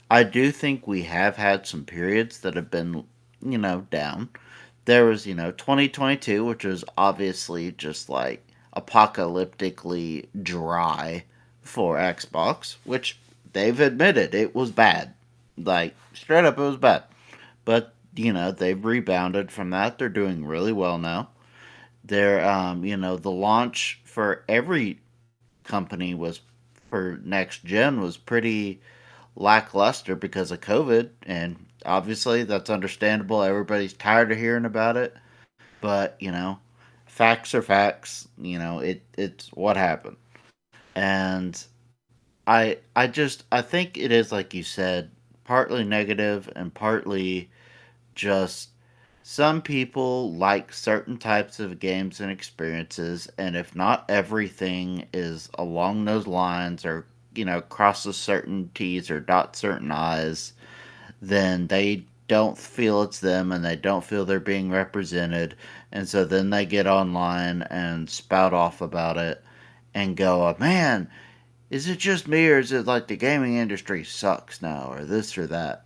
I do think we have had some periods that have been, down. There was, 2022, which was obviously just like apocalyptically dry for Xbox, which they've admitted it was bad. Like, straight up, it was bad. But, they've rebounded from that. They're doing really well now. They're, the launch for every company was for next gen was pretty lackluster because of COVID, and obviously that's understandable. Everybody's tired of hearing about it, but facts are facts. It's what happened, and I think it is like you said, partly negative and partly just some people like certain types of games and experiences, and if not everything is along those lines or crosses certain T's or dots certain I's, then they don't feel it's them and they don't feel they're being represented, and so then they get online and spout off about it and go, "Oh, man, is it just me or is it like the gaming industry sucks now or this or that?"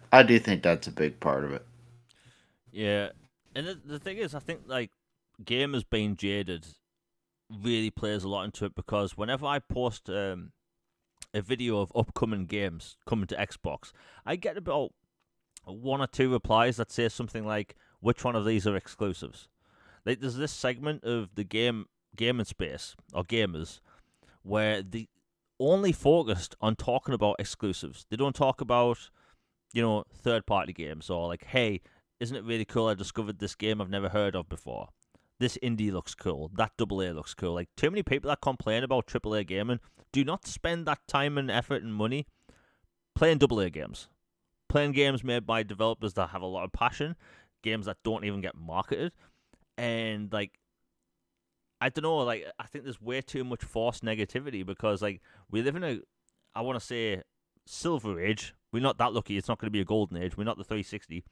I do think that's a big part of it. Yeah, and the thing is, I think like gamers being jaded really plays a lot into it because whenever I post a video of upcoming games coming to Xbox, I get about one or two replies that say something like, "Which one of these are exclusives?" Like, there's this segment of the gaming space or gamers where they only focused on talking about exclusives. They don't talk about third party games or like, "Hey, isn't it really cool? I discovered this game I've never heard of before." this indie looks cool, that double A looks cool. Like, too many people that complain about triple A gaming do not spend that time and effort and money playing double A games. Playing games made by developers that have a lot of passion, games that don't even get marketed. And, like, I don't know, like, I think there's way too much forced negativity because, like, we live in a, I want to say, silver age. We're not that lucky. It's not going to be a golden age. We're not the 360.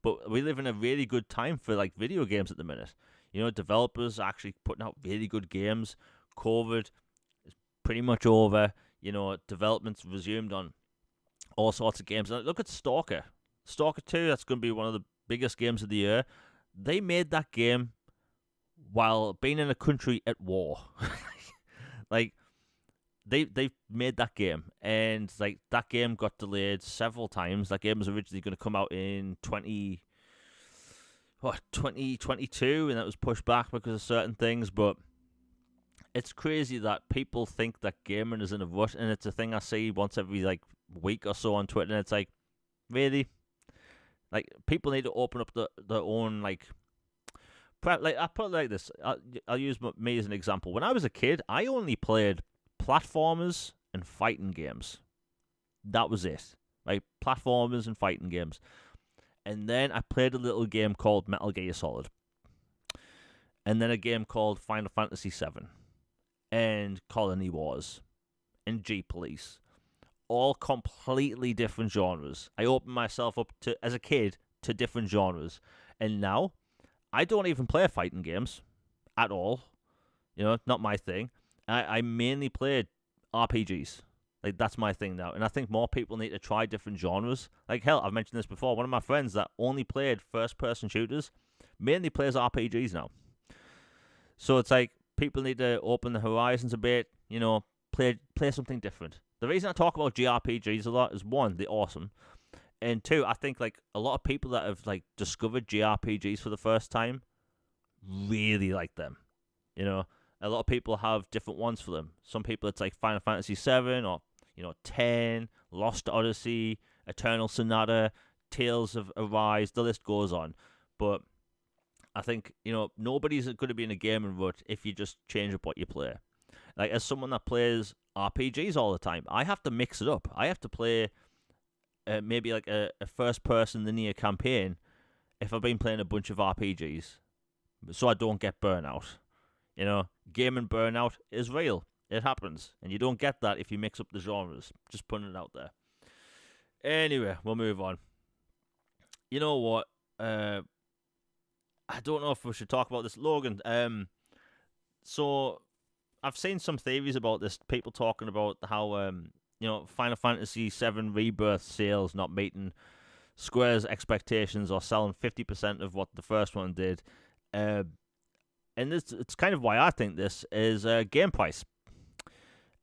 But we live in a really good time for, like, video games at the minute. You know, developers are actually putting out really good games. COVID is pretty much over. You know, development's resumed on all sorts of games. Look at Stalker. Stalker 2, that's going to be one of the biggest games of the year. They made that game while being in a country at war. Like, they made that game, and like that game got delayed several times. That game was originally going to come out in 2022, and that was pushed back because of certain things. But it's crazy that people think that gaming is in a rut, and it's a thing I see once every like week or so on Twitter, and it's like, really, like, people need to open up their own like. Like, I put it like this. I'll use me as an example. When I was a kid, I only played platformers and fighting games. That was it. Like, platformers and fighting games. And then I played a little game called Metal Gear Solid. And then a game called Final Fantasy VII. And Colony Wars. And G Police. All completely different genres. I opened myself up to, as a kid, to different genres. And now, I don't even play fighting games at all. You know, not my thing. I mainly play RPGs. Like, that's my thing now. And I think more people need to try different genres. Like, hell, I've mentioned this before. One of my friends that only played first-person shooters mainly plays RPGs now. So it's like, people need to open the horizons a bit, you know, play something different. The reason I talk about JRPGs a lot is, one, they're awesome. And two, I think like a lot of people that have like discovered JRPGs for the first time really like them. You know, a lot of people have different ones for them. Some people it's like Final Fantasy VII or 10, Lost Odyssey, Eternal Sonata, Tales of Arise. The list goes on. But I think nobody's going to be in a gaming rut if you just change up what you play. Like, as someone that plays RPGs all the time, I have to mix it up. I have to play maybe like a first-person linear campaign if I've been playing a bunch of RPGs, so I don't get burnout. You know, gaming burnout is real. It happens, and you don't get that if you mix up the genres. Just putting it out there. Anyway, we'll move on. You know what? I don't know if we should talk about this, Logan. So I've seen some theories about this. People talking about how Final Fantasy VII Rebirth sales not meeting Square's expectations or selling 50% of what the first one did. And it's kind of why I think this is game price.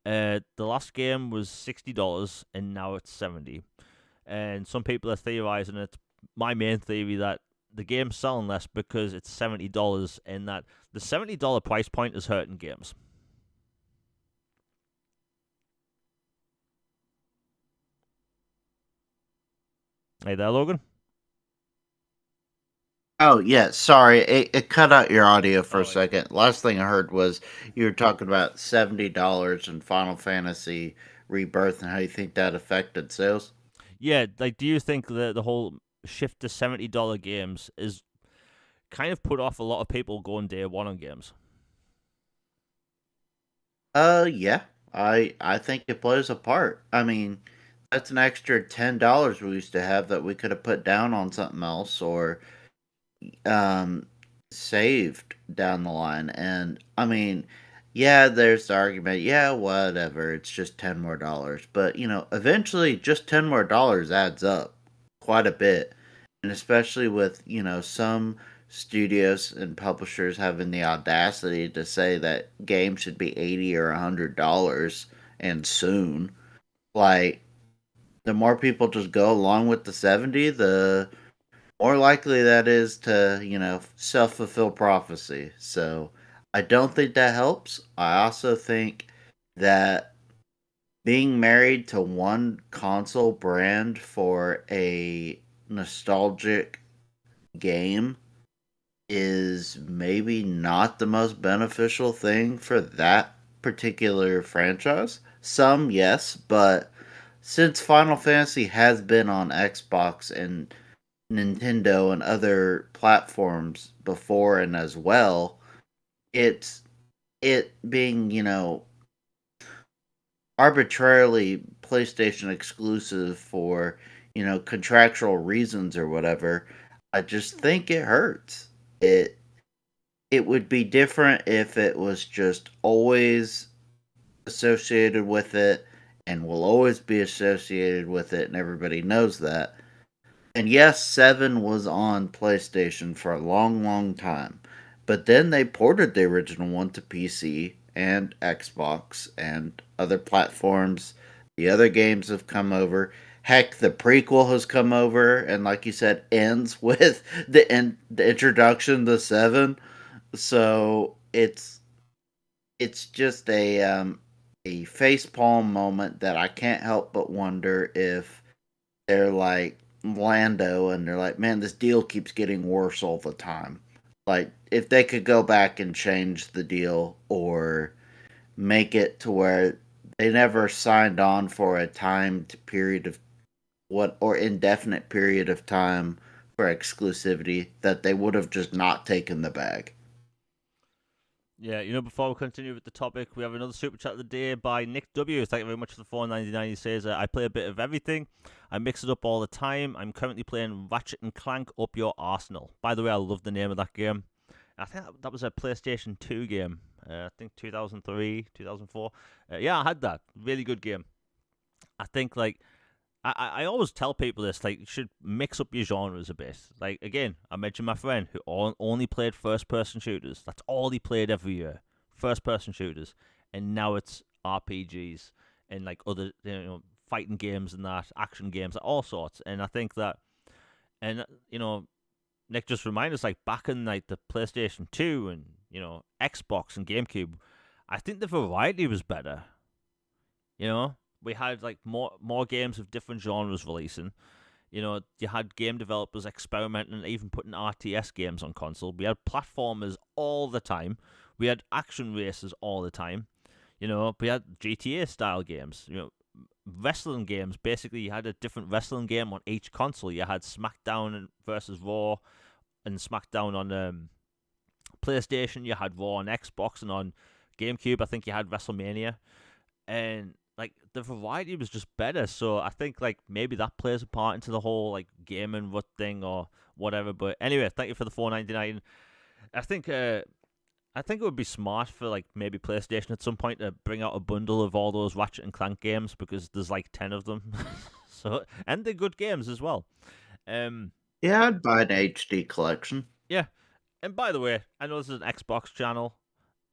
The last game was $60 and now it's $70. And some people are theorizing it's my main theory that the game's selling less because it's $70 and that the $70 price point is hurting games. Hey there, Logan. Oh yeah, sorry, it cut out your audio for a Oh, yeah. second. Last thing I heard was you were talking about $70 in Final Fantasy Rebirth and how you think that affected sales. Yeah, like, do you think the whole shift to $70 games is kind of put off a lot of people going day one on games? Yeah, I think it plays a part. I mean, that's an extra $10 we used to have that we could have put down on something else or um saved down the line. And I mean, yeah, there's the argument, yeah, whatever, it's just 10 more dollars. But, eventually just 10 more dollars adds up quite a bit. And especially with, some studios and publishers having the audacity to say that games should be 80 or $100 and soon. Like, the more people just go along with the 70, the more likely that is to, self fulfill prophecy. So I don't think that helps. I also think that being married to one console brand for a nostalgic game is maybe not the most beneficial thing for that particular franchise. Some, yes, but since Final Fantasy has been on Xbox and Nintendo and other platforms before and as well, it's it being, arbitrarily PlayStation exclusive for, contractual reasons or whatever, I just think it hurts. It would be different if it was just always associated with it and will always be associated with it and everybody knows that. And yes, 7 was on PlayStation for a long, long time. But then they ported the original one to PC and Xbox and other platforms. The other games have come over. Heck, the prequel has come over and like you said ends with the introduction to 7. So it's just a facepalm moment that I can't help but wonder if they're like Lando and they're like, man, this deal keeps getting worse all the time. Like, if they could go back and change the deal or make it to where they never signed on for a timed period of what or indefinite period of time for exclusivity, that they would have just not taken the bag. Yeah, before we continue with the topic, we have another super chat of the day by Nick W. Thank you very much for the 4.99. He says, "I play a bit of everything. I mix it up all the time. I'm currently playing Ratchet and Clank Up Your Arsenal." By the way, I love the name of that game. I think that was a PlayStation 2 game. I think 2003, 2004. Yeah, I had that. Really good game. I think like I always tell people this, like, you should mix up your genres a bit. Like, again, I mentioned my friend who only played first-person shooters. That's all he played every year, first-person shooters. And now it's RPGs and, like, other, fighting games and that, action games, all sorts. And I think that, and, Nick just reminded us, like, back in, like, the PlayStation 2 and, Xbox and GameCube, I think the variety was better, you know? We had like more games of different genres releasing. You had game developers experimenting and even putting RTS games on console. We had platformers all the time. We had action races all the time. We had GTA style games. Wrestling games. Basically, you had a different wrestling game on each console. You had SmackDown versus Raw and SmackDown on PlayStation. You had Raw on Xbox, and on GameCube, I think you had WrestleMania. And like the variety was just better. So I think like maybe that plays a part into the whole like gaming rut thing or whatever. But anyway, thank you for the 4.99. I think I think it would be smart for like maybe PlayStation at some point to bring out a bundle of all those Ratchet and Clank games because there's like 10 of them. So and they're good games as well. Um Yeah, I'd buy an HD collection. yeah. And by the way, I know this is an Xbox channel,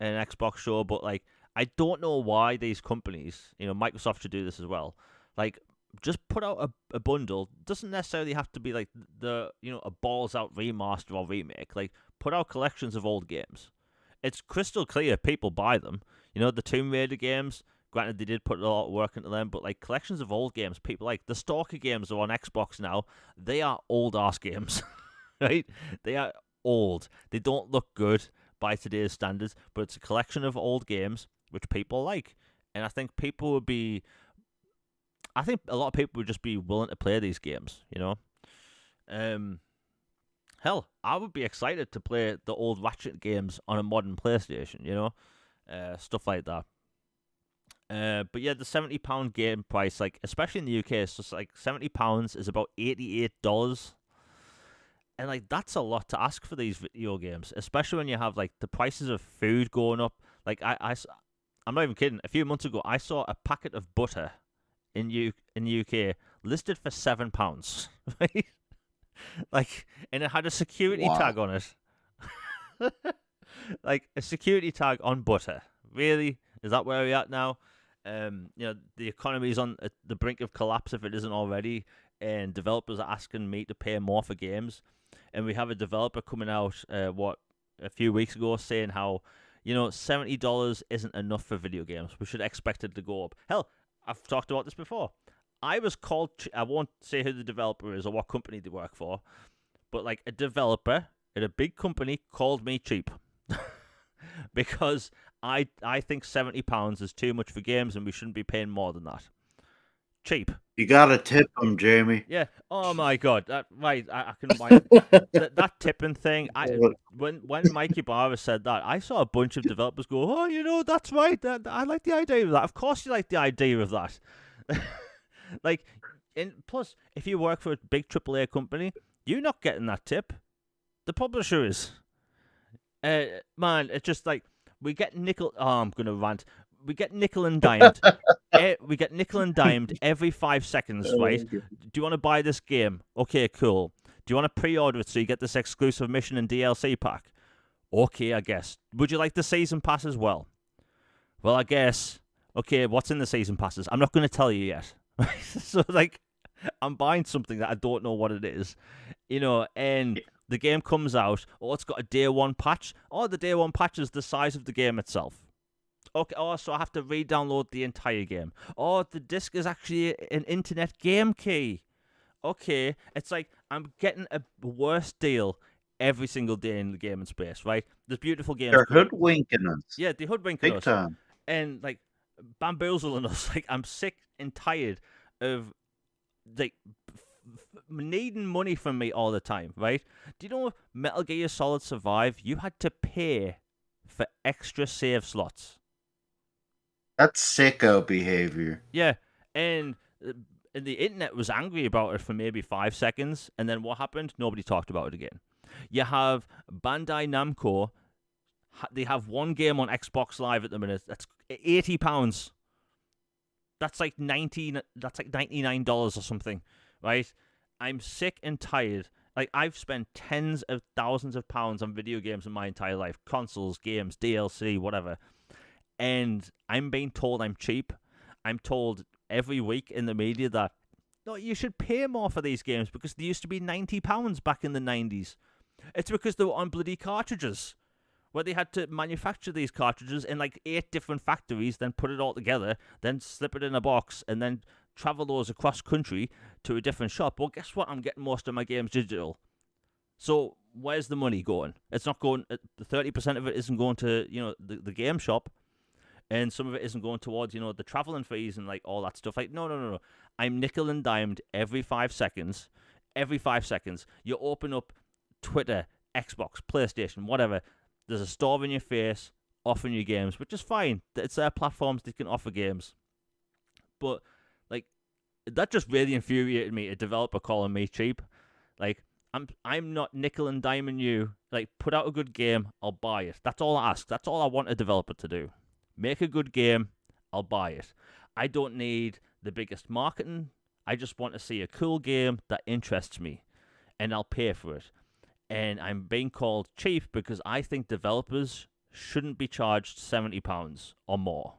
an Xbox show, but like I don't know why these companies, Microsoft should do this as well. Like, just put out a bundle. Doesn't necessarily have to be like a balls out remaster or remake. Like, put out collections of old games. It's crystal clear people buy them. The Tomb Raider games. Granted, they did put a lot of work into them, but like collections of old games, people like the Stalker games are on Xbox now. They are old ass games, right? They are old. They don't look good by today's standards, but it's a collection of old games which people like. And I think I think a lot of people would just be willing to play these games. Um, Hell, I would be excited to play the old Ratchet games on a modern PlayStation, stuff like that. But yeah, the £70 game price, like especially in the UK, it's just like £70 is about $88. And like that's a lot to ask for these video games, especially when you have like the prices of food going up. Like I'm not even kidding. A few months ago, I saw a packet of butter in the UK listed for £7, right? Like, and it had a security Wow. tag on it. Like a security tag on butter. Really? Is that where we're at now? The economy is on the brink of collapse if it isn't already, and developers are asking me to pay more for games. And we have a developer coming out, a few weeks ago saying how, $70 isn't enough for video games. We should expect it to go up. Hell, I've talked about this before. I was called, I won't say who the developer is or what company they work for, but like a developer at a big company called me cheap because I think £70 is too much for games, and we shouldn't be paying more than that. Cheap. You gotta tip them, Jamie. Yeah. Oh my god. Right. I can like that tipping thing. When Mikey Barra said that, I saw a bunch of developers go, "Oh, that's right. I like the idea of that. Of course, you like the idea of that." Like, and plus, if you work for a big AAA company, you're not getting that tip. The publisher is. Man, it's just like we get nickel. Oh, I'm gonna rant. We get nickel and dimed. We get nickel and dimed every 5 seconds, right? Do you want to buy this game? Okay, cool. Do you want to pre-order it so you get this exclusive mission and DLC pack? Okay, I guess. Would you like the season pass as well? Well, I guess. Okay, what's in the season passes? I'm not going to tell you yet. So, like, I'm buying something that I don't know what it is, and the game comes out. Oh, it's got a day one patch. Oh, the day one patch is the size of the game itself. Okay, so I have to re-download the entire game. Oh, the disc is actually an internet game key. Okay, it's like I'm getting a worse deal every single day in the gaming space, right? There's beautiful games. They're hoodwinking us. Yeah, they're hoodwinking Big us. time. And, like, bamboozling us. Like, I'm sick and tired of, like, needing money from me all the time, right? Do you know Metal Gear Solid Survive? You had to pay for extra save slots. That's sicko behavior. Yeah, and the internet was angry about it for maybe 5 seconds, and then what happened? Nobody talked about it again. You have Bandai Namco. They have one game on Xbox Live at the minute. That's £80. That's like $99 or something, right? I'm sick and tired. Like, I've spent tens of thousands of pounds on video games in my entire life, consoles, games, DLC, whatever. And I'm being told I'm cheap. I'm told every week in the media that, no, you should pay more for these games because they used to be £90 back in the 90s. It's because they were on bloody cartridges, where they had to manufacture these cartridges in like 8 different factories, then put it all together, then slip it in a box, and then travel those across country to a different shop. Well, guess what? I'm getting most of my games digital. So where's the money going? It's not going. 30% of it isn't going to the game shop. And some of it isn't going towards, the traveling fees and, like, all that stuff. Like, no. I'm nickel and dimed every 5 seconds. Every 5 seconds. You open up Twitter, Xbox, PlayStation, whatever. There's a store in your face offering you games, which is fine. It's their platforms that can offer games. But, like, that just really infuriated me, a developer calling me cheap. Like, I'm not nickel and diming you. Like, put out a good game, I'll buy it. That's all I ask. That's all I want a developer to do. Make a good game, I'll buy it. I don't need the biggest marketing. I just want to see a cool game that interests me, and I'll pay for it. And I'm being called cheap because I think developers shouldn't be charged £70 or more.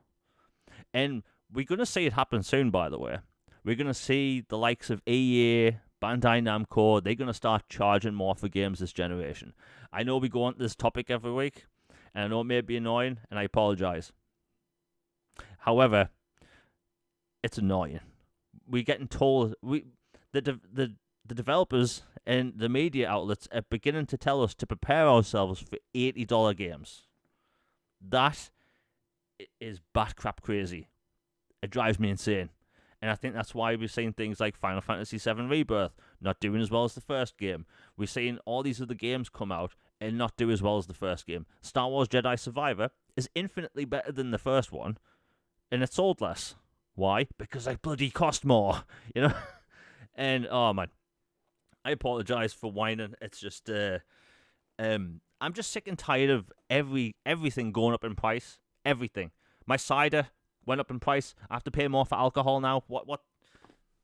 And we're going to see it happen soon, by the way. We're going to see the likes of EA, Bandai Namco, they're going to start charging more for games this generation. I know we go on this topic every week, and I know it may be annoying, and I apologize. However, it's annoying. We're getting told the developers and the media outlets are beginning to tell us to prepare ourselves for $80 games. That is bat crap crazy. It drives me insane. And I think that's why we've seen things like Final Fantasy VII Rebirth not doing as well as the first game. We've seen all these other games come out and not do as well as the first game. Star Wars Jedi Survivor is infinitely better than the first one, and it sold less. Why? Because they bloody cost more, And, oh, man, I apologize for whining. It's just, I'm just sick and tired of everything going up in price. Everything. My cider went up in price. I have to pay more for alcohol now. What?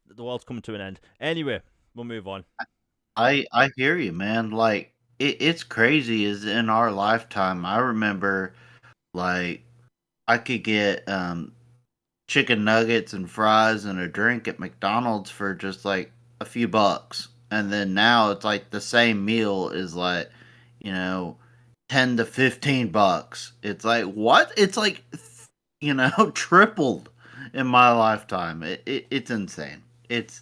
The world's coming to an end. Anyway, we'll move on. I hear you, man. Like, it's crazy. Is in our lifetime, I remember, like, I could get chicken nuggets and fries and a drink at McDonald's for just like a few bucks, and then now it's like the same meal is like, 10 to 15 bucks. It's like, what? It's like, tripled in my lifetime. It's insane. It's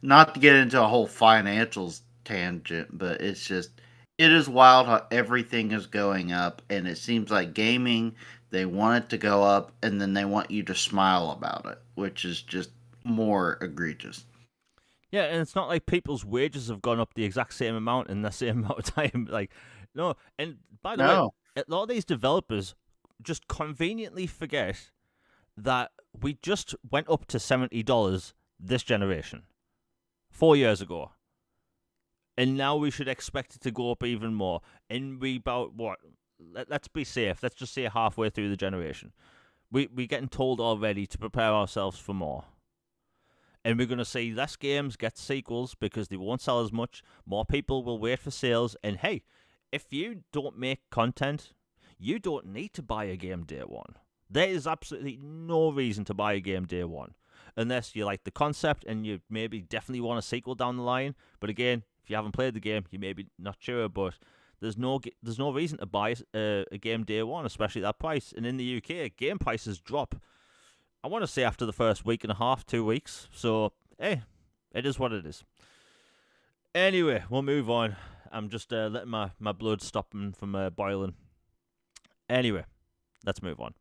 not to get into a whole financials tangent, but it's just it is wild how everything is going up, and it seems like gaming, they want it to go up, and then they want you to smile about it, which is just more egregious. Yeah, and it's not like people's wages have gone up the exact same amount in the same amount of time. Like, no. And by the way, No, a lot of these developers just conveniently forget that we just went up to $70 this generation 4 years ago, and now we should expect it to go up even more. And we about what? Let's be safe. Let's just say halfway through the generation, we getting told already to prepare ourselves for more. And we're going to see less games get sequels because they won't sell as much. More people will wait for sales. And hey, if you don't make content, you don't need to buy a game day one. There is absolutely no reason to buy a game day one. Unless you like the concept and you maybe definitely want a sequel down the line. But again, if you haven't played the game, you may be not sure. But there's no reason to buy a game day one, especially at that price. And in the UK, game prices drop, I want to say, after the first week and a half, 2 weeks. So, hey, it is what it is. Anyway, we'll move on. I'm just letting my blood stop from boiling. Anyway, let's move on.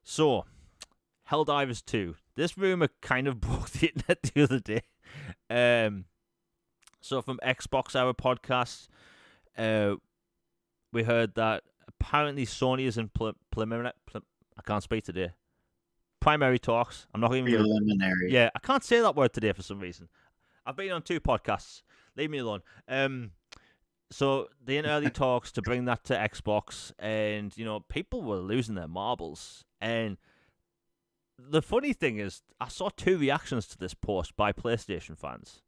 So, Helldivers 2. This rumor kind of broke the internet the other day. So, from Xbox Hour Podcasts, we heard that apparently Sony is in preliminary. I can't speak today. Primary talks. I'm not even going to. preliminary. Yeah, I can't say that word today for some reason. I've been on 2 podcasts. Leave me alone. So they're in early talks to bring that to Xbox, and people were losing their marbles. And the funny thing is, I saw 2 reactions to this post by PlayStation fans.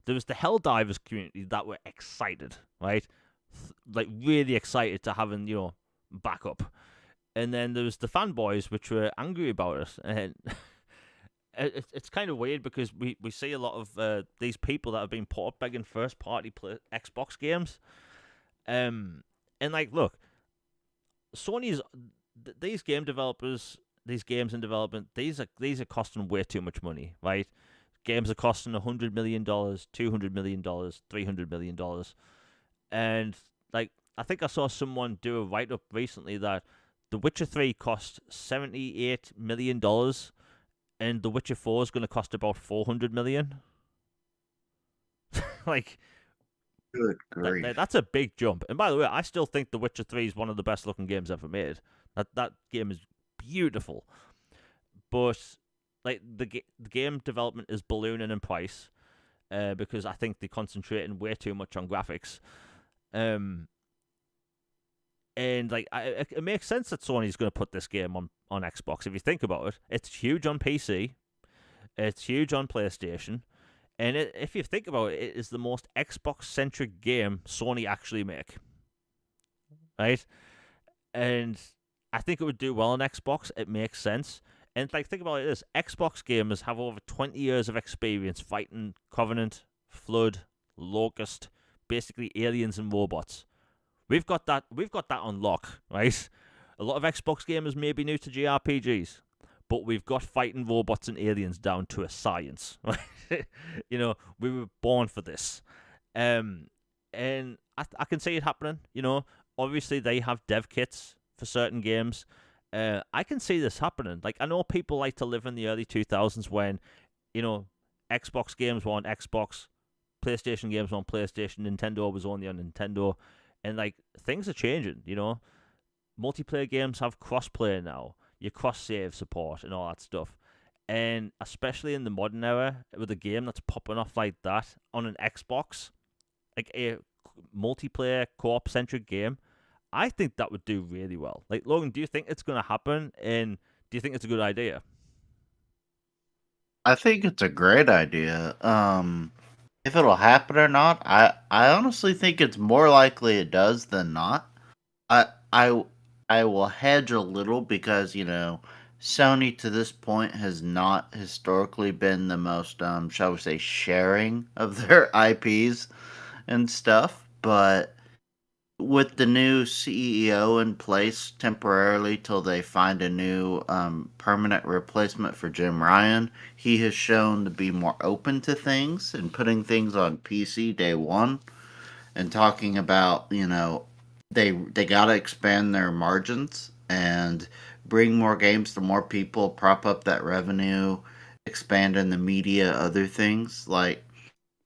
There was the Helldivers community that were excited, right? Like really excited to having backup. And then there was the fanboys, which were angry about it. And it's kind of weird because we see a lot of these people that have been port begging first-party Xbox games. And like, look, Sony's these game developers, these games in development, these are costing way too much money, right? Games are costing $100 million, $200 million, $300 million. And like, I think I saw someone do a write-up recently that The Witcher 3 cost $78 million, and The Witcher 4 is going to cost about $400 million. Like, Good grief. that's a big jump. And by the way, I still think The Witcher 3 is one of the best looking games ever made. That game is beautiful. But like the game development is ballooning in price because I think they're concentrating way too much on graphics. And like, it makes sense that Sony's going to put this game on Xbox. If you think about it, it's huge on PC, it's huge on PlayStation, and if you think about it, it is the most Xbox-centric game Sony actually make, right? And I think it would do well on Xbox. It makes sense. And like, think about it this: Xbox gamers have over 20 years of experience fighting Covenant, Flood, Locust, basically aliens and robots. We've got that on lock, right? A lot of Xbox gamers may be new to JRPGs, but we've got fighting robots and aliens down to a science, right? We were born for this. And I can see it happening. Obviously they have dev kits for certain games. I can see this happening. Like, I know people like to live in the early 2000s when, Xbox games were on Xbox, PlayStation games were on PlayStation, Nintendo was only on Nintendo. And like, things are changing, Multiplayer games have crossplay now, your cross-save support and all that stuff. And especially in the modern era, with a game that's popping off like that on an Xbox, like a multiplayer co-op-centric game, I think that would do really well. Like, Logan, do you think it's going to happen? And do you think it's a good idea? I think it's a great idea. If it'll happen or not, I honestly think it's more likely it does than not. I I I will hedge a little because Sony to this point has not historically been the most shall we say sharing of their IPs and stuff, but with the new CEO in place temporarily till they find a new permanent replacement for Jim Ryan, he has shown to be more open to things and putting things on PC day one. and talking about, they got to expand their margins and bring more games to more people, prop up that revenue, expand in the media, other things. Like,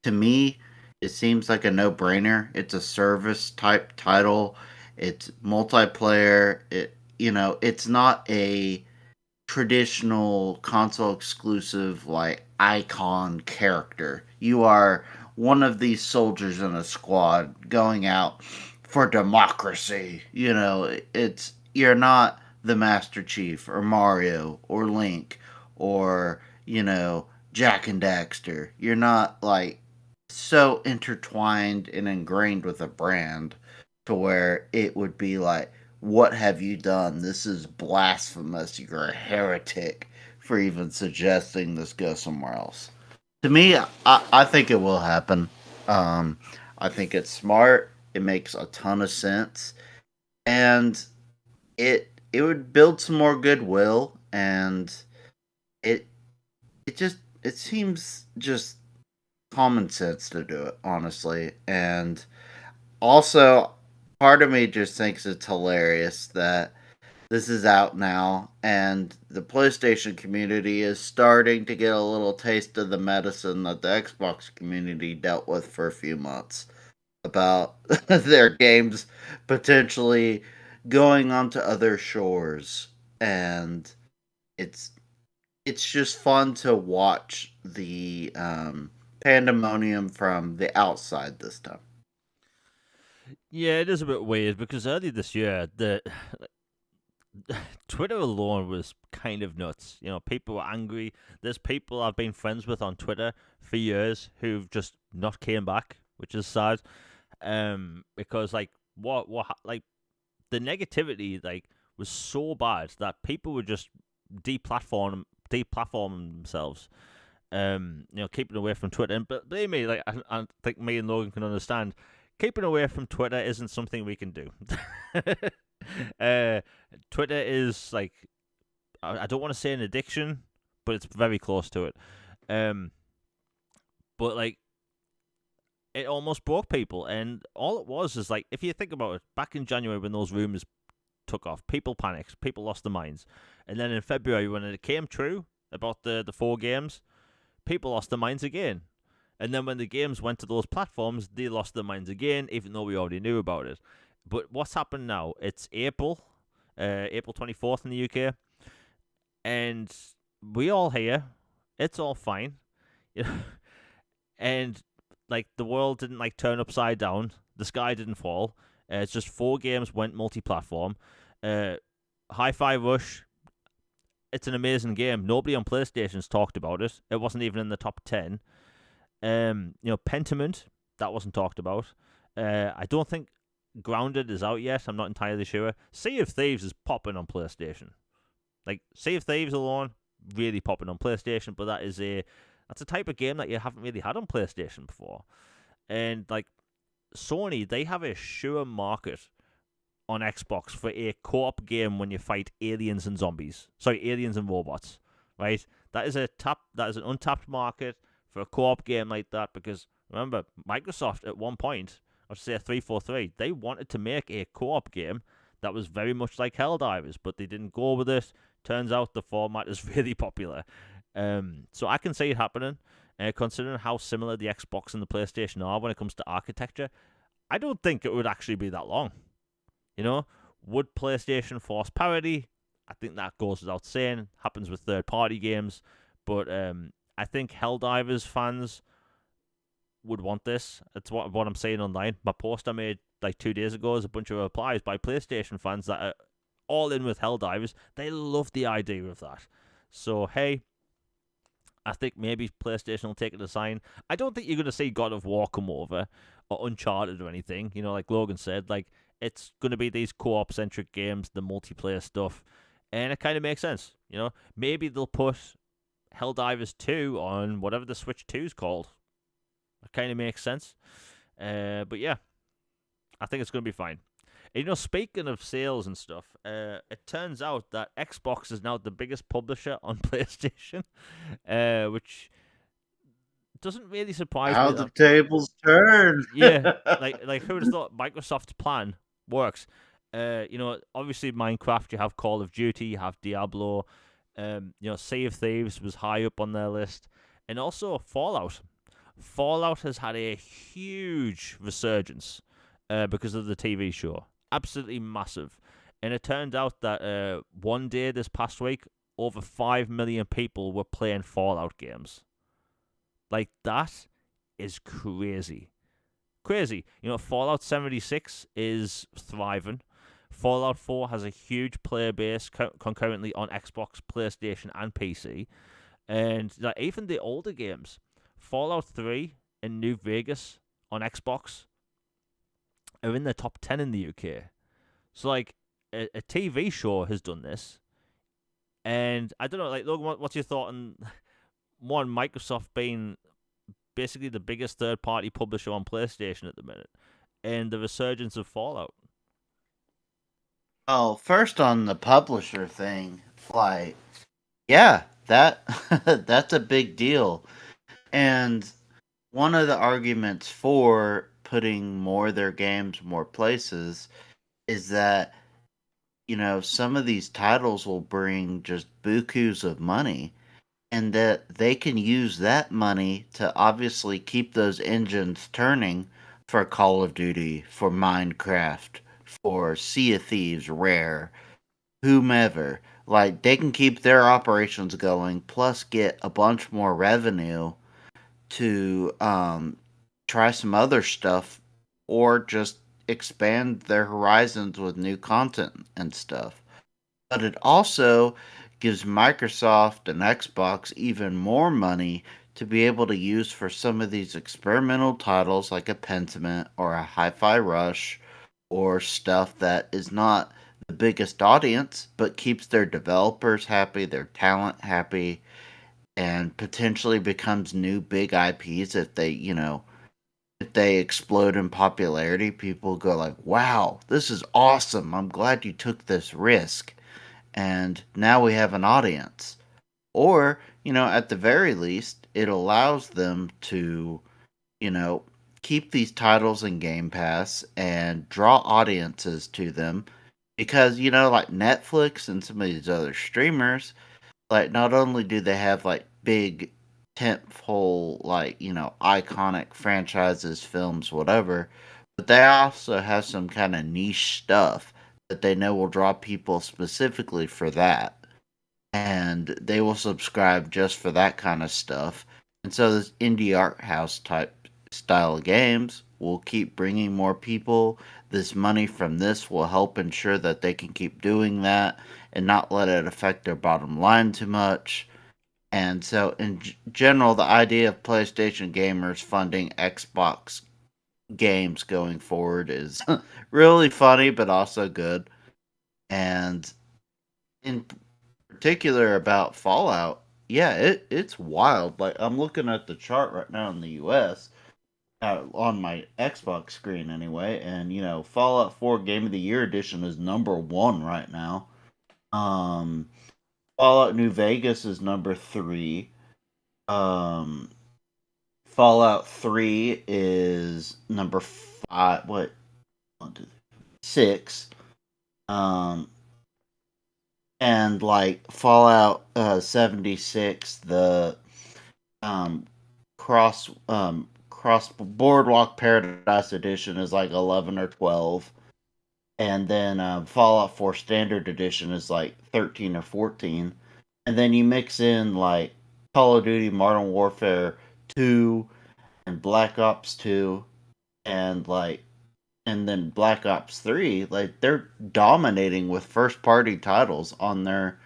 to me, it seems like a no-brainer. It's a service type title. It's multiplayer. It's not a traditional console exclusive like icon character. You are one of these soldiers in a squad going out for democracy. It's you're not the Master Chief or Mario or Link or, Jack and Daxter. You're not like so intertwined and ingrained with a brand to where it would be like, what have you done? This is blasphemous. You're a heretic for even suggesting this go somewhere else. To me, I think it will happen. Um, I think it's smart. It makes a ton of sense, and it would build some more goodwill. And it it seems just common sense to do it, honestly. And also, part of me just thinks it's hilarious that this is out now, and the PlayStation community is starting to get a little taste of the medicine that the Xbox community dealt with for a few months about their games potentially going onto other shores. And it's it's just fun to watch the pandemonium from the outside this time. Yeah, it is a bit weird because earlier this year, the Twitter alone was kind of nuts. People were angry. There's people I've been friends with on Twitter for years who've just not came back, which is sad. Because like like the negativity was so bad that people were just deplatforming themselves. Keeping away from Twitter. And but believe me, I think me and Logan can understand. Keeping away from Twitter isn't something we can do. uh, Twitter is like, I don't want to say an addiction, but it's very close to it. Um, but like it almost broke people, and all it was is like, if you think about it, back in January when those rumors took off, people panicked, people lost their minds, and then in February when it came true about the 4 games, people lost their minds again. And then when the games went to those platforms, they lost their minds again, even though we already knew about it. But what's happened now? It's April 24th in the UK, and we all here. It's all fine, and like the world didn't turn upside down. The sky didn't fall. It's just 4 games went multi-platform. Uh, Hi-Fi Rush. It's an amazing game. Nobody on PlayStation's talked about it. It wasn't even in the top 10. Pentiment, that wasn't talked about. I don't think Grounded is out yet. I'm not entirely sure. Sea of Thieves is popping on PlayStation. Like Sea of Thieves alone, really popping on PlayStation. But that's a type of game that you haven't really had on PlayStation before. And like Sony, they have a sure market on Xbox for a co-op game when you fight aliens and zombies. Sorry, aliens and robots. Right? That is an untapped market for a co-op game like that, because remember, Microsoft at one point, I should say 343, they wanted to make a co-op game that was very much like Helldivers, but they didn't go with it. Turns out the format is really popular. So I can see it happening. Considering how similar the Xbox and the PlayStation are when it comes to architecture, I don't think it would actually be that long. Would PlayStation force parity? I think that goes without saying. Happens with third-party games. But I think Helldivers fans would want this. That's what I'm saying online. My post I made 2 days ago is a bunch of replies by PlayStation fans that are all in with Helldivers. They love the idea of that. So, hey, I think maybe PlayStation will take it a sign. I don't think you're going to see God of War come over or Uncharted or anything. Like Logan said, it's going to be these co-op centric games, the multiplayer stuff, and it kind of makes sense. Maybe they'll put Helldivers 2 on whatever the Switch 2 is called. It kind of makes sense. But yeah, I think it's going to be fine. And, speaking of sales and stuff, it turns out that Xbox is now the biggest publisher on PlayStation, which doesn't really surprise How me the that. tables turn. Yeah, who would have thought Microsoft's plan works? Obviously Minecraft, you have Call of Duty, you have Diablo, Sea of Thieves was high up on their list, and also Fallout. Fallout has had a huge resurgence because of the TV show, absolutely massive. And it turned out that one day this past week, over 5 million people were playing Fallout games. Like that is crazy. Crazy. Fallout 76 is thriving. Fallout 4 has a huge player base concurrently on Xbox, PlayStation, and PC. And even the older games, Fallout 3 and New Vegas on Xbox are in the top 10 in the UK. So, a TV show has done this. And I don't know, Logan, what's your thought on one, Microsoft being basically the biggest third-party publisher on PlayStation at the minute, and the resurgence of Fallout? Oh, first on the publisher thing, like, yeah, that that's a big deal. And one of the arguments for putting more of their games more places is that some of these titles will bring just bukus of money, and that they can use that money to obviously keep those engines turning for Call of Duty, for Minecraft, for Sea of Thieves, Rare, whomever. Like, they can keep their operations going, plus get a bunch more revenue to try some other stuff, or just expand their horizons with new content and stuff. But it also gives Microsoft and Xbox even more money to be able to use for some of these experimental titles like a Pentiment or a Hi-Fi Rush, or stuff that is not the biggest audience but keeps their developers happy, their talent happy, and potentially becomes new big IPs if they explode in popularity. People go like, "Wow, this is awesome. I'm glad you took this risk." And now we have an audience. Or, at the very least, it allows them to, you know, keep these titles in Game Pass and draw audiences to them, because, like Netflix and some of these other streamers, like, not only do they have like big tentpole, like, iconic franchises, films, whatever, but they also have some kind of niche stuff that they know will draw people specifically for that, and they will subscribe just for that kind of stuff. And so this indie art house type style of games will keep bringing more people. This money from this will help ensure that they can keep doing that and not let it affect their bottom line too much. And so, in general, the idea of PlayStation gamers funding Xbox games going forward is really funny, but also good. And in particular about Fallout, yeah, it's wild. Like, I'm looking at the chart right now in the U.S. On my Xbox screen anyway, and Fallout 4 Game of the Year edition is number one right now. Um, Fallout New Vegas is number three. Um, Fallout 3 is number five. What? One, two, six. Um, and like Fallout 76, the um cross Boardwalk Paradise edition is like 11 or 12, and then Fallout 4 Standard edition is like 13 or 14, and then you mix in like Call of Duty Modern Warfare 2 and Black Ops 2, and then Black Ops 3, like, they're dominating with first party titles on their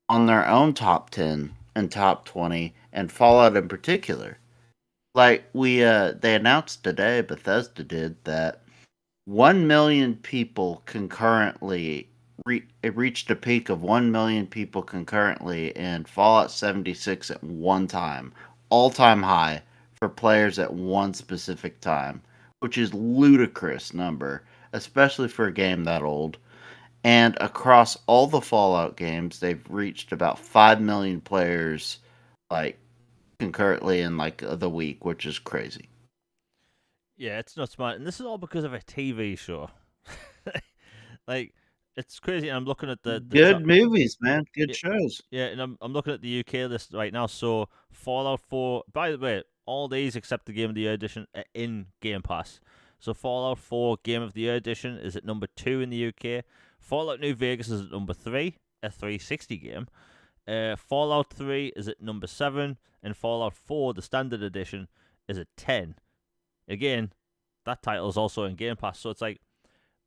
own top 10 and top 20, and Fallout in particular. Like, they announced today, Bethesda did, that 1 million people concurrently it reached a peak of 1 million people concurrently in Fallout 76 at one time. All-time high for players at one specific time, which is ludicrous number, especially for a game that old. And across all the Fallout games, they've reached about 5 million players, like, concurrently in like the week, which is crazy. Yeah, it's not smart, and this is all because of a TV show. Like, it's crazy. I'm looking at the Good top. movies, man. Good Yeah, shows. yeah, and I'm looking at the UK list right now. So Fallout 4. By the way, all these except the Game of the Year edition are in Game Pass. So Fallout 4 Game of the Year edition is at number 2 in the UK. Fallout New Vegas is at number 3, a 360 game. Fallout 3 is at number 7, and Fallout 4, the standard edition, is at 10. Again, that title is also in Game Pass, so it's like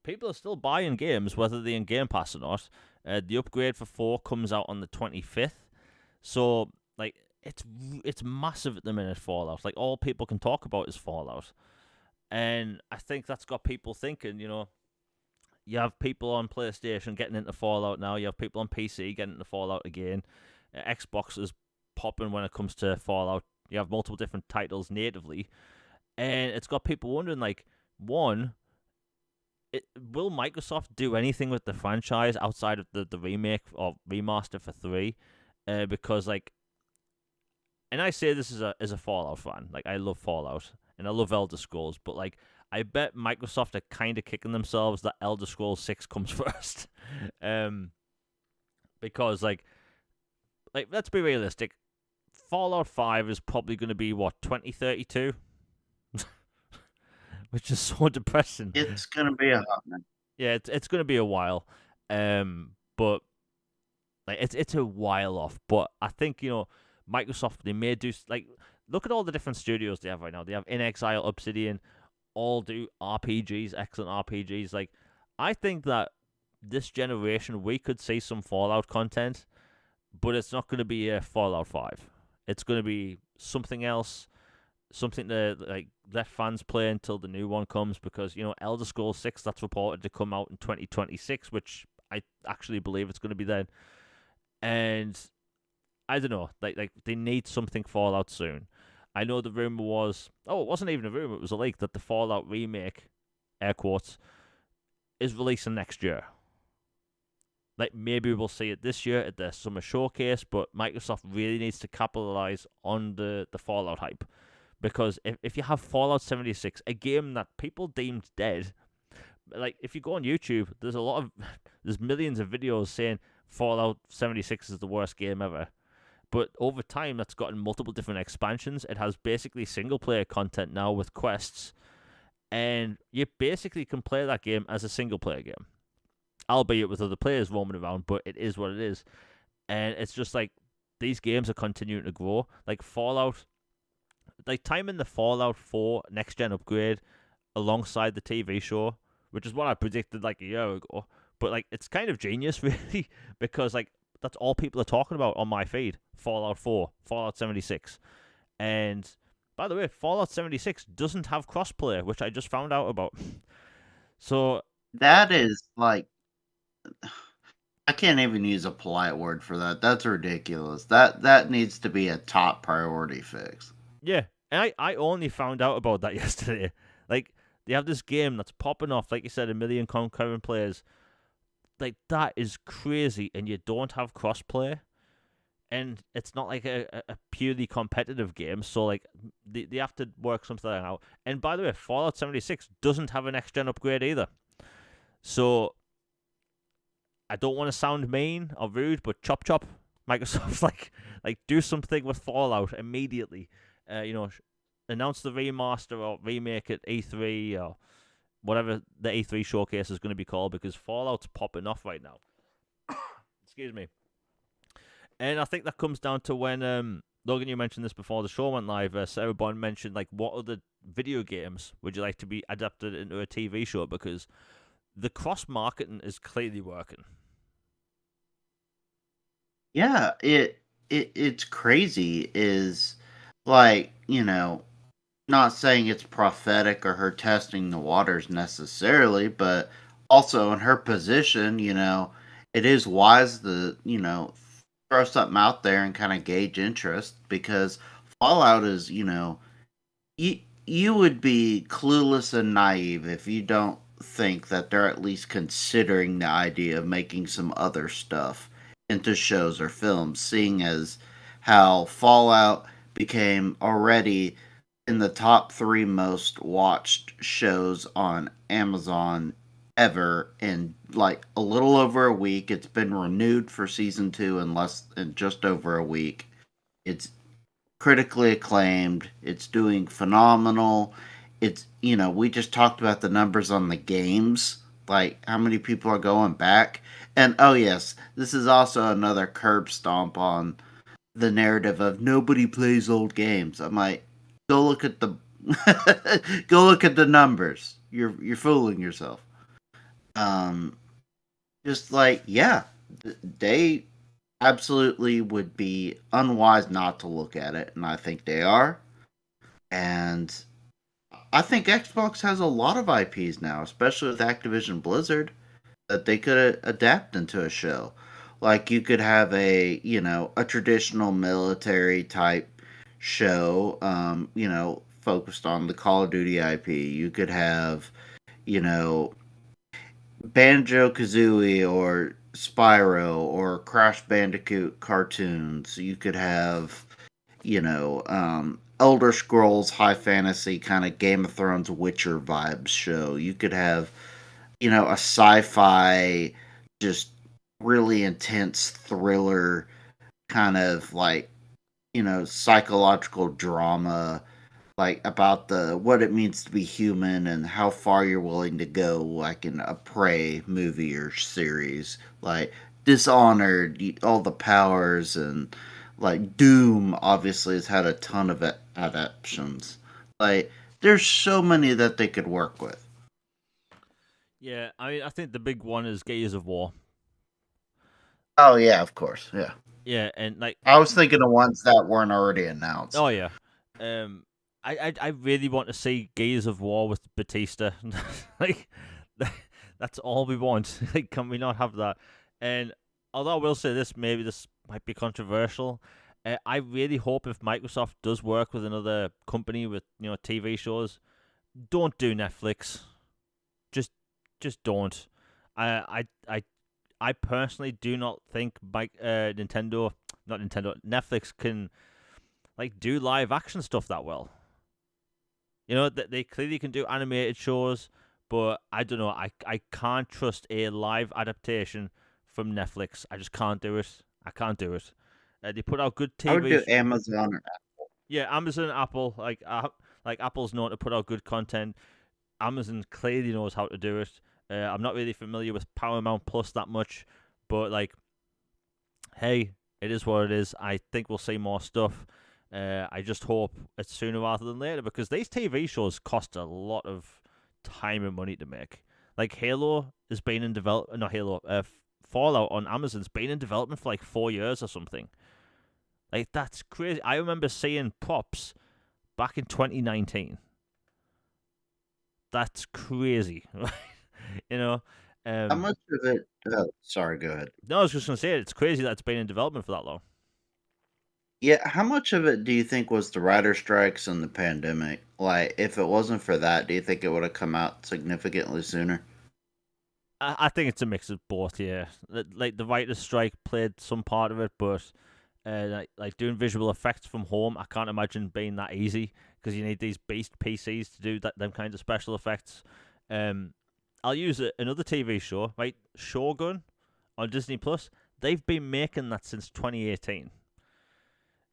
people are still buying games whether they're in Game Pass or not. The upgrade for 4 comes out on the 25th, so like it's massive at the minute. Fallout, like all people can talk about is Fallout, and I think that's got people thinking. You have people on PlayStation getting into Fallout now. You have people on PC getting into Fallout again. Xbox is popping when it comes to Fallout. You have multiple different titles natively, and it's got people wondering, like, one, will Microsoft do anything with the franchise outside of the remake or remaster for 3? Because, like, and I say this as a Fallout fan. Like, I love Fallout and I love Elder Scrolls, but like, I bet Microsoft are kind of kicking themselves that Elder Scrolls 6 comes first. um, because like let's be realistic. Fallout 5 is probably going to be what, 2032, which is so depressing. It's gonna be a hot minute. Yeah, it's going to be a while. But like it's a while off. But I think Microsoft, they may do, like, look at all the different studios they have right now. They have In Exile, Obsidian, all do RPGs, excellent RPGs. Like, I think that this generation we could see some Fallout content, but it's not going to be a Fallout 5. It's going to be something else, something to like let fans play until the new one comes, because Elder Scrolls 6, that's reported to come out in 2026, which I actually believe it's going to be then. And I don't know, like they need something Fallout soon. I know the rumor was, it wasn't even a rumor, it was a leak, that the Fallout remake, air quotes, is releasing next year. Like, maybe we'll see it this year at the summer showcase, but Microsoft really needs to capitalize on the Fallout hype. Because if you have Fallout 76, a game that people deemed dead, like, if you go on YouTube, there's millions of videos saying Fallout 76 is the worst game ever. But over time, that's gotten multiple different expansions. It has basically single player content now with quests, and you basically can play that game as a single player game, albeit with other players roaming around. But it is what it is, and it's just like these games are continuing to grow. Like Fallout, like timing the Fallout 4 next gen upgrade alongside the TV show, which is what I predicted like a year ago. But like, it's kind of genius, really, because like that's all people are talking about on my feed: Fallout 4, Fallout 76, and by the way, Fallout 76 doesn't have crossplay, which I just found out about. So That is like, I can't even use a polite word for that. That's ridiculous. That needs to be a top priority fix. yeah, and I only found out about that yesterday. Like, they have this game that's popping off, like you said, a million concurrent players. Like, that is crazy, and you don't have crossplay, and it's not like a purely competitive game. So like, they have to work something out. And by the way, Fallout 76 doesn't have a next gen upgrade either. So I don't want to sound mean or rude, but chop chop, Microsoft, like do something with Fallout immediately. Announce the remaster or remake at E3 or whatever the E3 showcase is going to be called, because Fallout's popping off right now. Excuse me. And I think that comes down to when Logan, you mentioned this before the show went live. Sarah Bond mentioned, like, what other video games would you like to be adapted into a TV show, because the cross marketing is clearly working. Yeah, it's crazy. Is like, not saying it's prophetic or her testing the waters necessarily, but also in her position, it is wise to, throw something out there and kind of gauge interest, because Fallout is, you would be clueless and naive if you don't think that they're at least considering the idea of making some other stuff into shows or films, seeing as how Fallout became already in the top three most watched shows on Amazon ever in like a little over a week. It's been renewed for season two in just over a week. It's critically acclaimed. It's doing phenomenal. It's, we just talked about the numbers on the games, like how many people are going back. And oh yes, this is also another curb stomp on the narrative of nobody plays old games. I'm like, go look at the go look at the numbers. You're fooling yourself. Um, just like yeah, they absolutely would be unwise not to look at it, and I think they are. And I think Xbox has a lot of IPs now, especially with Activision Blizzard, that they could adapt into a show. Like you could have a traditional military type show, focused on the Call of Duty IP. You could have, you know, Banjo Kazooie or Spyro or Crash Bandicoot cartoons. You could have, Elder Scrolls High Fantasy kind of Game of Thrones Witcher vibes show. You could have, a sci-fi, just really intense thriller kind of like, psychological drama, like about the what it means to be human and how far you're willing to go, like in a Prey movie or series, like Dishonored, all the powers, and like Doom obviously has had a ton of adaptations. Like there's so many that they could work with. Yeah, I think the big one is Gears of War. Oh yeah, of course, yeah. Yeah, and like, I was thinking of ones that weren't already announced. oh yeah, um, I really want to see Gears of War with Batista. Like, that's all we want. Like, can we not have that? And although I will say this, maybe this might be controversial. I really hope if Microsoft does work with another company with TV shows, don't do Netflix. Just don't. I I personally do not think Nintendo, not Nintendo, Netflix can like do live action stuff that well. They clearly can do animated shows, but I don't know. I can't trust a live adaptation from Netflix. I just can't do it. I can't do it. They put out good I would TV. do Amazon. Yeah, Amazon, Apple, like Apple's known to put out good content. Amazon clearly knows how to do it. I'm not really familiar with Paramount Plus that much, but like, hey, it is what it is. I think we'll see more stuff. I just hope it's sooner rather than later because these TV shows cost a lot of time and money to make. Like Halo has been in development, not Halo, Fallout on Amazon's been in development for like 4 years or something. Like that's crazy. I remember seeing props back in 2019. That's crazy, you know. How Um, much of it? Oh, sorry. Go ahead. no, I was just gonna say it's crazy that it's been in development for that long. Yeah, how much of it do you think was the writer strikes and the pandemic? Like, if it wasn't for that, do you think it would have come out significantly sooner? I think it's a mix of both. Yeah, like the writers' strike played some part of it, but like doing visual effects from home, I can't imagine being that easy because you need these beast PCs to do them kinds of special effects. Um, I'll use another TV show, right? Shogun on Disney Plus. They've been making that since 2018.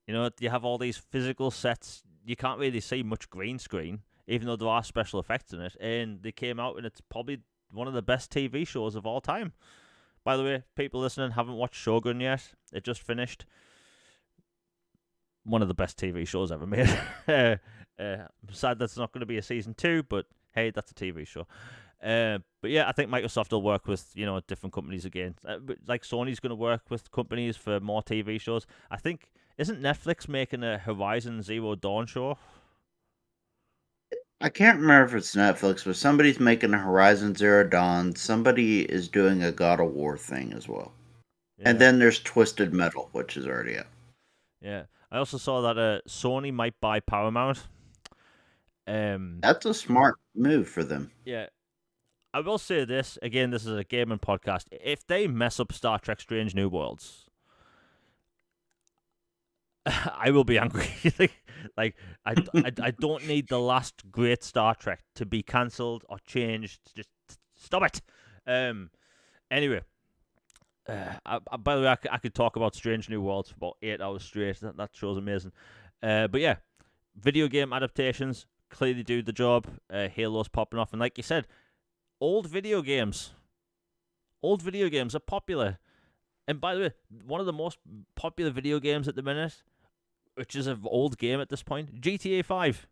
You have all these physical sets. You can't really see much green screen, even though there are special effects in it. And they came out, and it's probably one of the best TV shows of all time. By the way, people listening haven't watched Shogun yet. It just finished. One of the best TV shows ever made. I'm sad that's not going to be a season two, but hey, that's a TV show. But yeah, I think Microsoft will work with different companies again. Like Sony's going to work with companies for more TV shows. I think isn't Netflix making a Horizon Zero Dawn show? I can't remember if it's Netflix, but somebody's making a Horizon Zero Dawn. Somebody is doing a God of War thing as well. And Yeah, then there's Twisted Metal, which is already out. yeah. I also saw that Sony might buy Paramount. Um, That's a smart move for them. yeah. I will say this again. This is a gaming podcast. If they mess up Star Trek: Strange New Worlds, I will be angry. I don't need the last great Star Trek to be cancelled or changed. Just stop it. Um. Anyway, by the way, I could talk about Strange New Worlds for about 8 hours straight. That show's amazing. But yeah, video game adaptations clearly do the job. Halo's popping off, and like you said, old video games, old video games are popular. And by the way, one of the most popular video games at the minute, which is an old game at this point, GTA 5.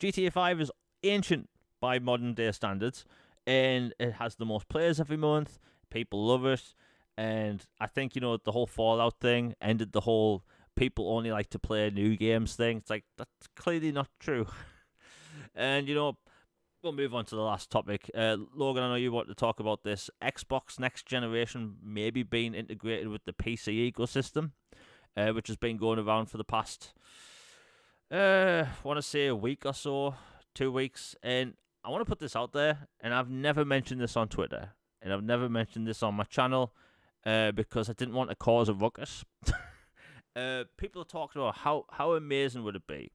GTA 5 is ancient by modern day standards, and it has the most players every month. People love it. And I think, the whole Fallout thing ended the whole people only like to play new games thing. It's like, that's clearly not true. And, we'll move on to the last topic. Logan, I know you want to talk about this. Xbox next generation maybe being integrated with the PC ecosystem, which has been going around for the past, I want to say a week or so, 2 weeks. And I want to put this out there, and I've never mentioned this on Twitter, and I've never mentioned this on my channel, because I didn't want to cause a ruckus. People are talking about how amazing would it be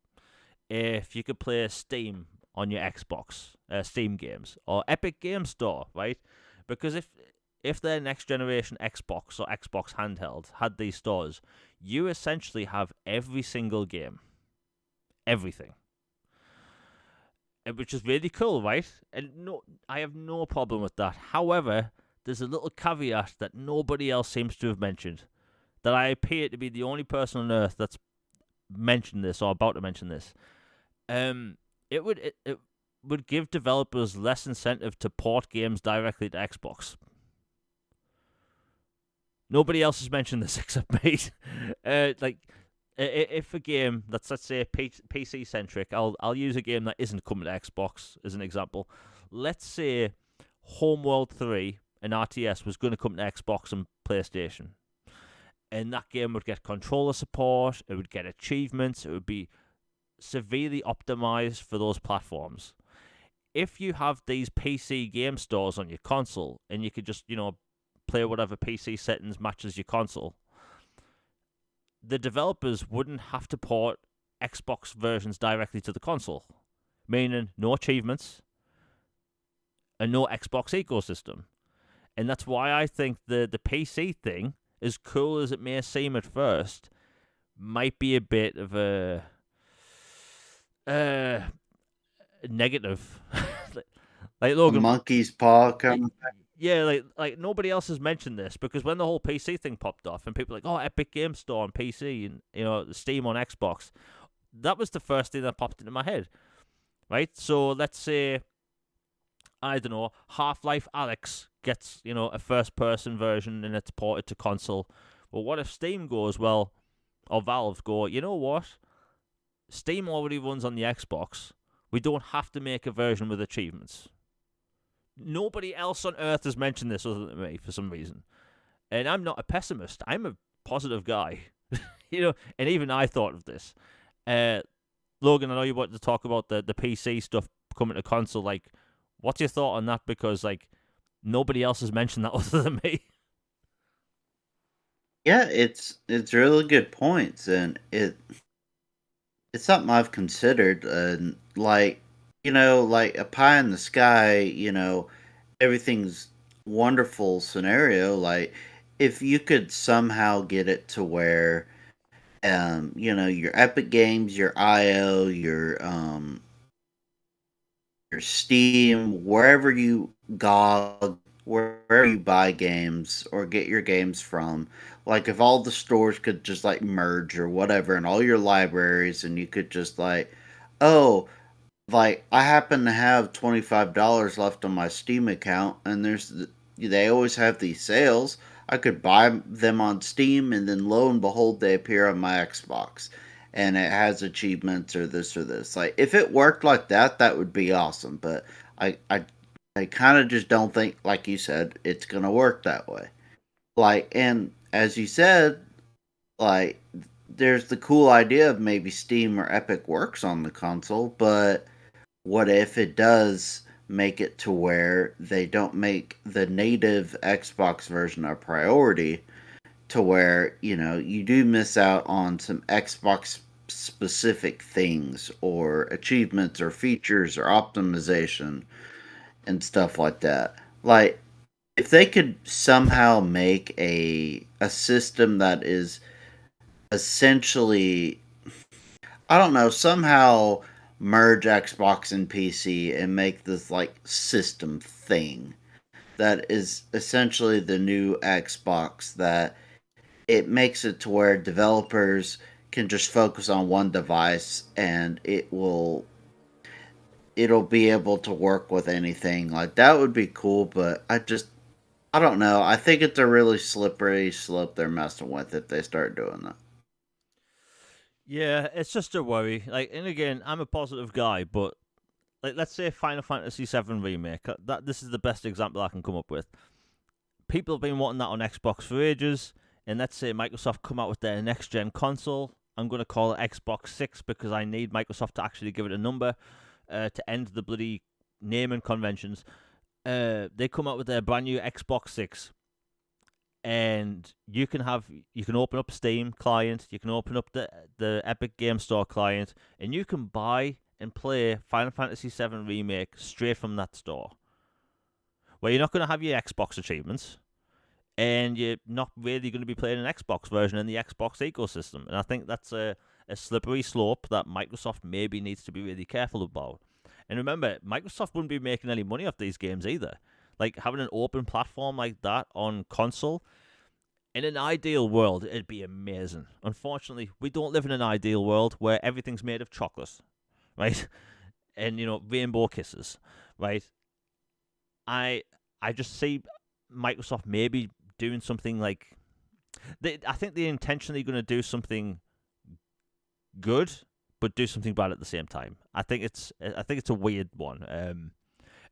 if you could play Steam on your Xbox, Steam games, or Epic Game Store, right? Because if their next generation Xbox or Xbox handheld had these stores, you essentially have every single game, everything, which is really cool, right? And no, I have no problem with that. However, there's a little caveat that nobody else seems to have mentioned, that I appear to be the only person on earth that's mentioned this or about to mention this. It would give developers less incentive to port games directly to Xbox. Nobody else has mentioned this except me. If a game that's, let's say, PC centric, I'll use a game that isn't coming to Xbox as an example. Let's say Homeworld 3, an RTS, was going to come to Xbox and PlayStation, and that game would get controller support, it would get achievements, it would be severely optimized for those platforms. If you have these PC game stores on your console and you could just, play whatever PC settings matches your console, the developers wouldn't have to port Xbox versions directly to the console, meaning no achievements and no Xbox ecosystem. And that's why I think the PC thing, as cool as it may seem at first, might be a bit of a negative. like A Logan, monkey's paw like, coming. yeah, like nobody else has mentioned this, because when the whole PC thing popped off and people were like, oh, Epic Game Store on PC and Steam on Xbox, that was the first thing that popped into my head, right? So let's say, I don't know, Half-Life Alyx gets a first-person version and it's ported to console. Well, what if Steam goes, well, or Valve go, you know what? Steam already runs on the Xbox. We don't have to make a version with achievements. Nobody else on earth has mentioned this other than me for some reason. And I'm not a pessimist. I'm a positive guy. And even I thought of this. Logan, I know you wanted to talk about the PC stuff coming to console. Like, what's your thought on that? Because, nobody else has mentioned that other than me. Yeah, it's really good points, and it's something I've considered, and like a pie in the sky, everything's wonderful scenario. Like, if you could somehow get it to where, your Epic Games, your IO, your Steam, wherever you GOG, wherever you buy games or get your games from, like if all the stores could just like merge or whatever, and all your libraries, and you could just like, oh, like I happen to have $25 left on my Steam account, and they always have these sales. I could buy them on Steam, and then lo and behold, they appear on my Xbox, and it has achievements or this or this. Like if it worked like that, that would be awesome. But I I, I kind of just don't think, like you said, it's gonna work that way. Like, and as you said, like there's the cool idea of maybe Steam or Epic works on the console, but what if it does make it to where they don't make the native Xbox version a priority, to where you do miss out on some Xbox specific things or achievements or features or optimization and stuff like that. Like if they could somehow make a system that is essentially, I don't know, somehow merge Xbox and PC and make this like system thing that is essentially the new Xbox, that it makes it to where developers can just focus on one device and it'll be able to work with anything. Like that would be cool, but I don't know. I think it's a really slippery slope they're messing with if they start doing that. Yeah, it's just a worry. Like, and again, I'm a positive guy, but like, let's say Final Fantasy VII remake. That this is the best example I can come up with. People have been wanting that on Xbox for ages, and let's say Microsoft come out with their next gen console. I'm going to call it Xbox 6 because I need Microsoft to actually give it a number to end the bloody naming conventions. They come out with their brand new Xbox 6, and you can open up Steam client, you can open up the Epic Game Store client, and you can buy and play Final Fantasy VII Remake straight from that store. Where you're not going to have your Xbox achievements, and you're not really going to be playing an Xbox version in the Xbox ecosystem. And I think that's a slippery slope that Microsoft maybe needs to be really careful about. And remember, Microsoft wouldn't be making any money off these games either. Like, having an open platform like that on console, in an ideal world, it'd be amazing. Unfortunately, we don't live in an ideal world where everything's made of chocolate, right? And, rainbow kisses, right? I I just see Microsoft maybe doing something like I think they're intentionally going to do something good, but do something bad at the same time. I think it's a weird one.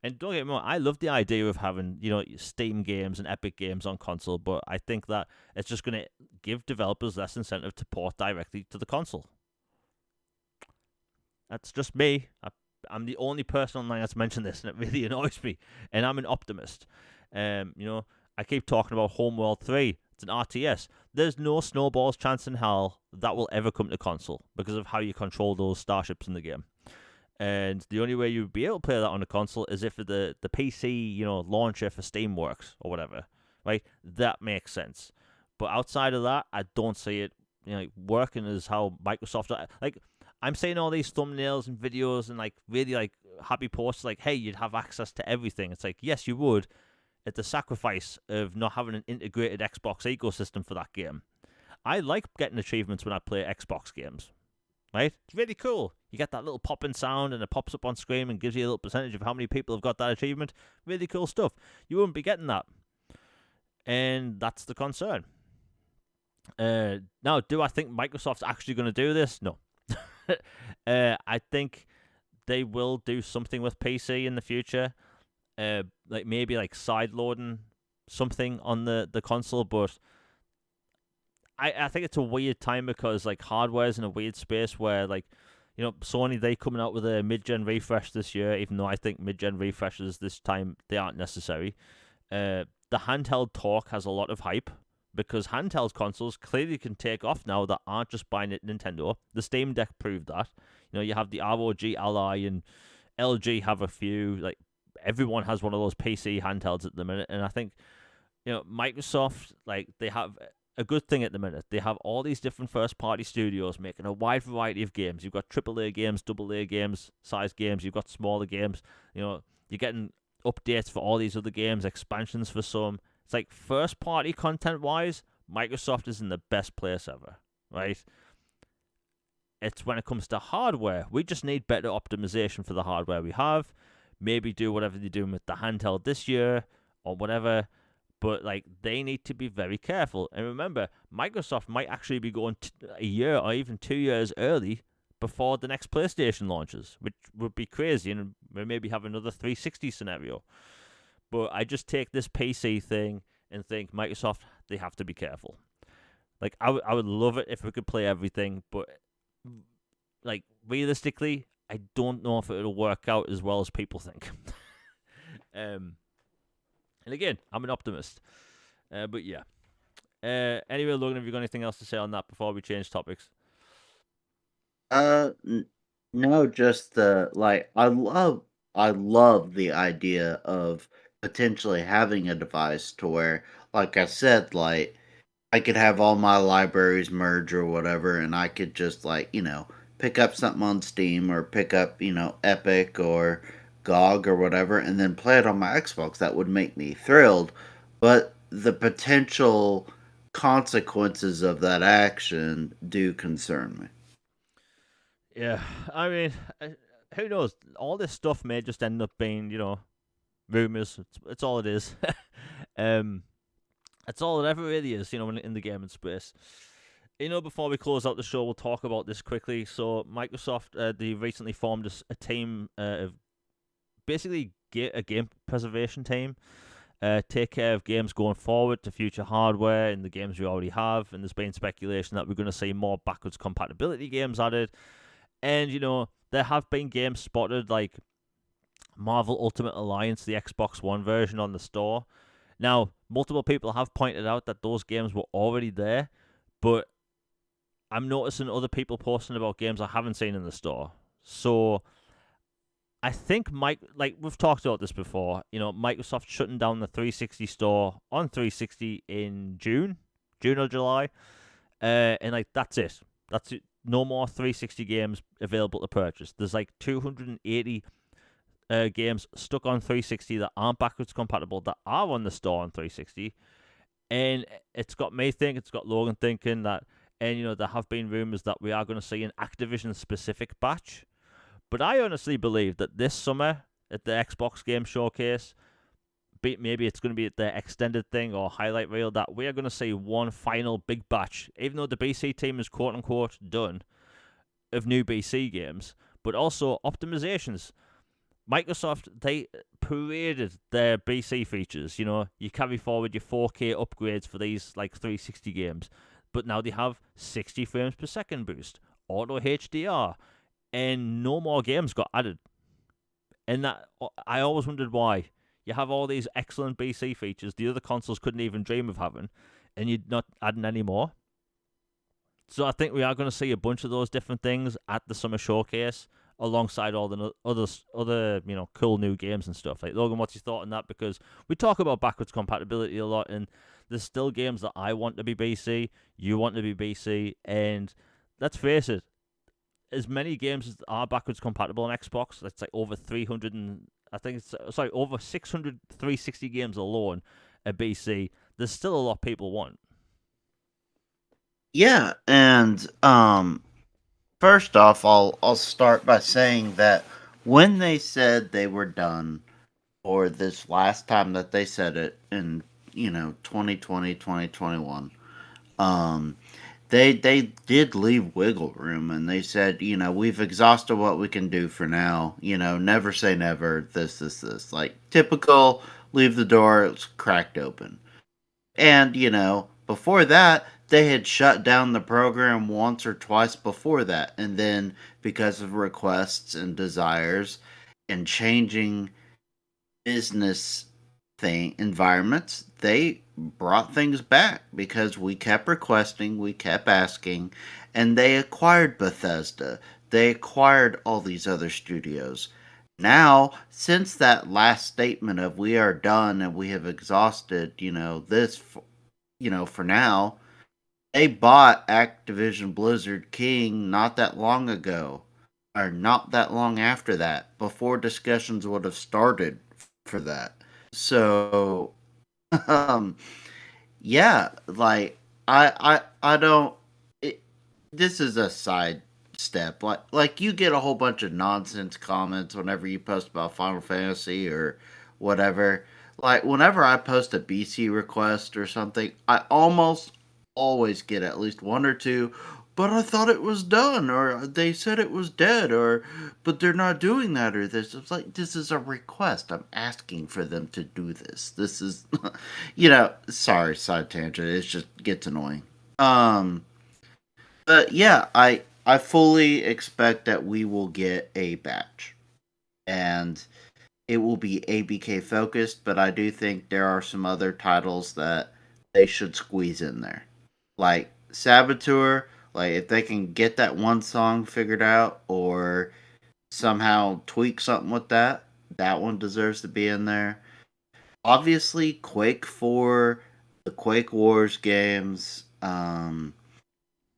And don't get me wrong, I love the idea of having Steam games and Epic games on console, but I think that it's just going to give developers less incentive to port directly to the console. That's just me. I'm the only person online that's mentioned this, and it really annoys me. And I'm an optimist. I keep talking about Homeworld 3. It's an RTS. There's no snowball's chance in hell that will ever come to console because of how you control those starships in the game. And the only way you'd be able to play that on a console is if the PC, launcher for Steam works or whatever, right? That makes sense. But outside of that, I don't see it, working as how Microsoft like. I'm seeing all these thumbnails and videos and like really like happy posts like, hey, you'd have access to everything. It's like, yes, you would, at the sacrifice of not having an integrated Xbox ecosystem for that game. I like getting achievements when I play Xbox games, right? It's really cool. You get that little popping sound and it pops up on screen and gives you a little percentage of how many people have got that achievement. Really cool stuff. You wouldn't be getting that. And that's the concern. Now, do I think Microsoft's actually going to do this? No. I think they will do something with PC in the future. Like maybe like side loading something on the console, but I think it's a weird time because like hardware's in a weird space where like Sony, they coming out with a mid-gen refresh this year, even though I think mid-gen refreshes this time they aren't necessary. The handheld talk has a lot of hype because handheld consoles clearly can take off now that aren't just buying it Nintendo. The Steam Deck proved that. You have the ROG Ally and LG have a few. Like everyone has one of those PC handhelds at the minute, and I think Microsoft, like, they have a good thing at the minute. They have all these different first-party studios making a wide variety of games. You've got AAA games, AA games, size games. You've got smaller games. You're getting updates for all these other games, expansions for some. It's like first-party content-wise, Microsoft is in the best place ever, right? It's when it comes to hardware, we just need better optimization for the hardware we have. Maybe do whatever they're doing with the handheld this year or whatever. But like they need to be very careful. And remember, Microsoft might actually be going a year or even 2 years early before the next PlayStation launches, which would be crazy, and we maybe have another 360 scenario. But I just take this PC thing and think Microsoft, they have to be careful. Like I would love it if we could play everything, but like realistically, I don't know if it'll work out as well as people think. And again, I'm an optimist. But yeah. Anyway, Logan, have you got anything else to say on that before we change topics? N- no, just the like I love the idea of potentially having a device to where, like I said, like I could have all my libraries merge or whatever, and I could just like pick up something on Steam or pick up Epic or GOG or whatever, and then play it on my Xbox. That would make me thrilled, but the potential consequences of that action do concern me. Yeah, I mean, who knows? All this stuff may just end up being, rumors. It's all it is. um, it's all it ever really is, in the gaming space. Before we close out the show, we'll talk about this quickly. So, Microsoft, they recently formed a team of basically a game preservation team. Take care of games going forward to future hardware and the games we already have. And there's been speculation that we're going to see more backwards compatibility games added. And, there have been games spotted like Marvel Ultimate Alliance, the Xbox One version on the store. Now, multiple people have pointed out that those games were already there, but I'm noticing other people posting about games I haven't seen in the store. So I think like we've talked about this before, Microsoft shutting down the 360 store on 360 in June or July, and like that's it. That's it. No more 360 games available to purchase. There's like 280 games stuck on 360 that aren't backwards compatible that are on the store on 360, and it's got me thinking, it's got Logan thinking that, and there have been rumors that we are going to see an Activision specific batch. But I honestly believe that this summer at the Xbox Game Showcase, maybe it's going to be at the extended thing or highlight reel, that we are going to see one final big batch, even though the BC team is quote unquote done, of new BC games, but also optimizations. Microsoft, they paraded their BC features. You carry forward your 4K upgrades for these like 360 games, but now they have 60 frames per second boost, auto HDR, and no more games got added. And that I always wondered why. You have all these excellent BC features the other consoles couldn't even dream of having, and you're not adding any more. So I think we are going to see a bunch of those different things at the summer showcase, alongside all the other cool new games and stuff. Like Logan, what's your thought on that? Because we talk about backwards compatibility a lot, and there's still games that I want to be BC, you want to be BC, and let's face it, as many games as are backwards compatible on Xbox, that's like over 300 and I think it's over 600 360 games alone at BC. There's still a lot people want. Yeah, and first off, I'll start by saying that when they said they were done, or this last time that they said it in 2020 2021, um they did leave wiggle room, and they said, we've exhausted what we can do for now, never say never, this, like typical, leave the door, it's cracked open. And, before that, they had shut down the program once or twice before that. And then, because of requests and desires and changing business environments, they brought things back because we kept requesting, we kept asking, and they acquired Bethesda. They acquired all these other studios. Now, since that last statement of we are done and we have exhausted, this, for now, they bought Activision Blizzard King not that long ago, or not that long after that, before discussions would have started for that. So, um, yeah, like I don't. It, this is a side step. Like you get a whole bunch of nonsense comments whenever you post about Final Fantasy or whatever. Like whenever I post a BC request or something, I almost always get at least one or two. But I thought it was done, or they said it was dead, or but they're not doing that, or this. It's like this is a request. I'm asking for them to do this. This is, sorry, side tangent. It just gets annoying. Um, but yeah, I fully expect that we will get a batch, and it will be ABK focused. But I do think there are some other titles that they should squeeze in there. Like Saboteur, like if they can get that one song figured out or somehow tweak something with that, that one deserves to be in there. Obviously, Quake 4, the Quake Wars games,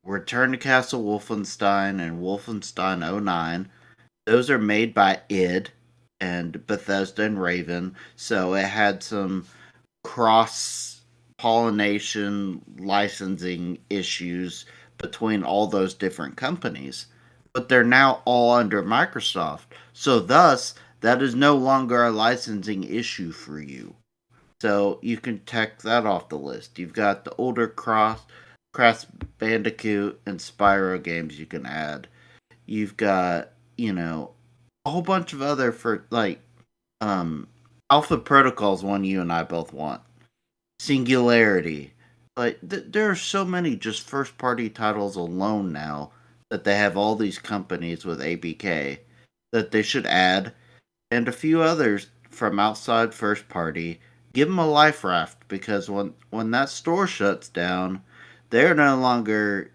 Return to Castle Wolfenstein and Wolfenstein '09. Those are made by id and Bethesda and Raven, so it had some cross pollination licensing issues between all those different companies. But they're now all under Microsoft. So thus that is no longer a licensing issue for you. So you can check that off the list. You've got the older Crash Bandicoot and Spyro games you can add. You've got, a whole bunch of other for like um Alpha Protocol's one you and I both want. Singularity. Like there are so many just first party titles alone now that they have all these companies with ABK that they should add, and a few others from outside first party. Give them a life raft because when that store shuts down, they're no longer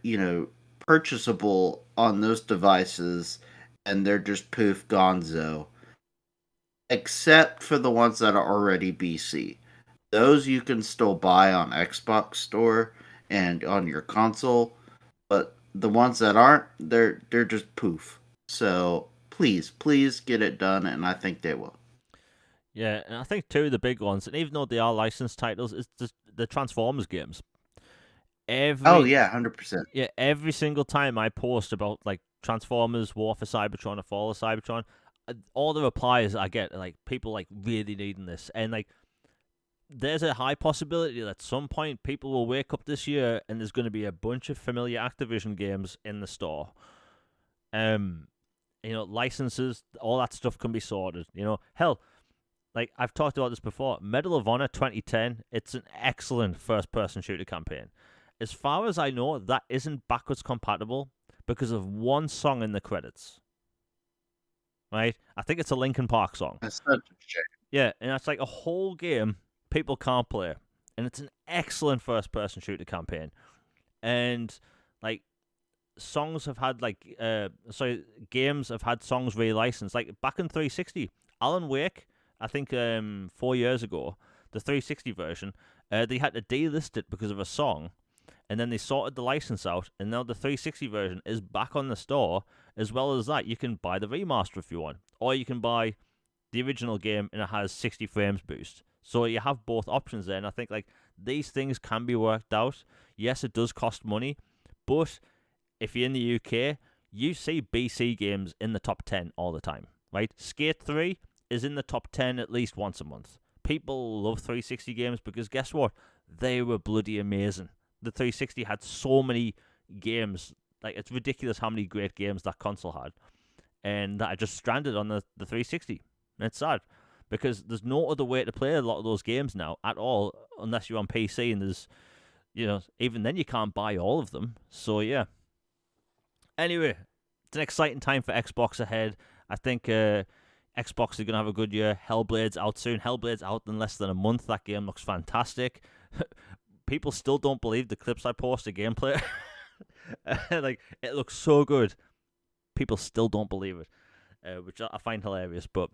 purchasable on those devices, and they're just poof gonzo. Except for the ones that are already BC. Those you can still buy on Xbox Store and on your console, but the ones that aren't, they're just poof. So please get it done, and I think they will. Yeah, and I think two of the big ones, and even though they are licensed titles, is just the Transformers games. Oh Every yeah, 100%. Yeah, every single time I post about like Transformers, War for Cybertron, or Fall of Cybertron, all the replies I get are like people like really needing this, and like there's a high possibility that at some point people will wake up this year and there's going to be a bunch of familiar Activision games in the store. Um, licenses, all that stuff can be sorted. Hell, like I've talked about this before, Medal of Honor 2010, it's an excellent first-person shooter campaign. As far as I know, that isn't backwards compatible because of one song in the credits. Right? I think it's a Linkin Park song. That's such a shame. Yeah, and that's like a whole game people can't play. And it's an excellent first-person shooter campaign. And like songs have had games have had songs re-licensed. Like back in 360, Alan Wake, I think 4 years ago, the 360 version, they had to delist it because of a song, and then they sorted the license out, and now the 360 version is back on the store. As well as that, you can buy the remaster if you want, or you can buy the original game and it has 60 frames boost. So you have both options there, and I think like these things can be worked out. Yes, it does cost money, but if you're in the UK, you see BC games in the top 10 all the time, right? Skate 3 is in the top 10 at least once a month. People love 360 games because guess what? They were bloody amazing. The 360 had so many games. Like, it's ridiculous how many great games that console had. And that are just stranded on the 360. And it's sad because there's no other way to play a lot of those games now at all unless you're on PC, and there's, even then you can't buy all of them. So, yeah. Anyway, it's an exciting time for Xbox ahead. I think Xbox is going to have a good year. Hellblade's out soon. Hellblade's out in less than a month. That game looks fantastic. People still don't believe the clips I post of gameplay. Like, it looks so good. People still don't believe it, which I find hilarious. But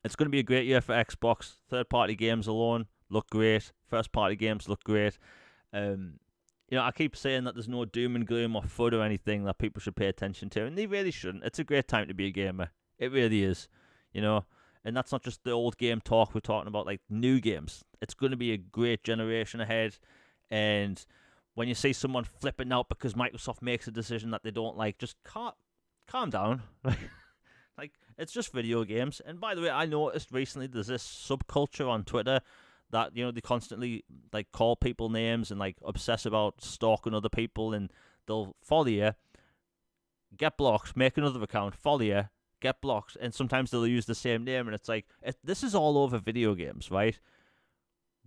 it's going to be a great year for Xbox. Third-party games alone look great. First-party games look great. I keep saying that there's no doom and gloom or FUD or anything that people should pay attention to, and they really shouldn't. It's a great time to be a gamer. It really is, And that's not just the old game talk. We're talking about like new games. It's going to be a great generation ahead, and when you see someone flipping out because Microsoft makes a decision that they don't like, just calm down. Like, it's just video games. And by the way, I noticed recently there's this subculture on Twitter that, they constantly like call people names and like obsess about stalking other people, and they'll follow you, get blocked, make another account, follow you, get blocked, and sometimes they'll use the same name, and it's like, this is all over video games, right?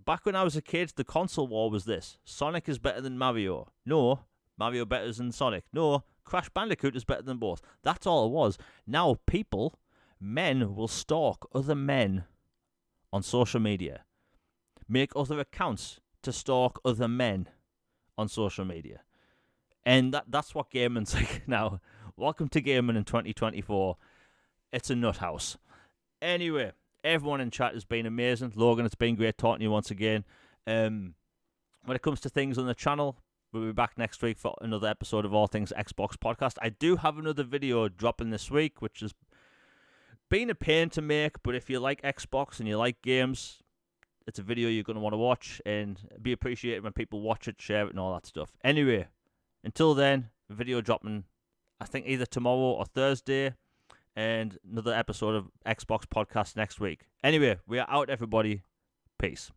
Back when I was a kid, the console war was this: Sonic is better than Mario. No, Mario better than Sonic. No, Crash Bandicoot is better than both. That's all it was. Now men will stalk other men on social media, make other accounts to stalk other men on social media. And that's what gaming's like now. Welcome to gaming in 2024. It's a nut house. Anyway, everyone in chat has been amazing. Logan, it's been great talking to you once again. When it comes to things on the channel, we'll be back next week for another episode of All Things Xbox Podcast. I do have another video dropping this week, which has been a pain to make, but if you like Xbox and you like games, it's a video you're going to want to watch, and be appreciated when people watch it, share it, and all that stuff. Anyway, until then, video dropping, I think either tomorrow or Thursday, and another episode of Xbox Podcast next week. Anyway, we are out, everybody. Peace.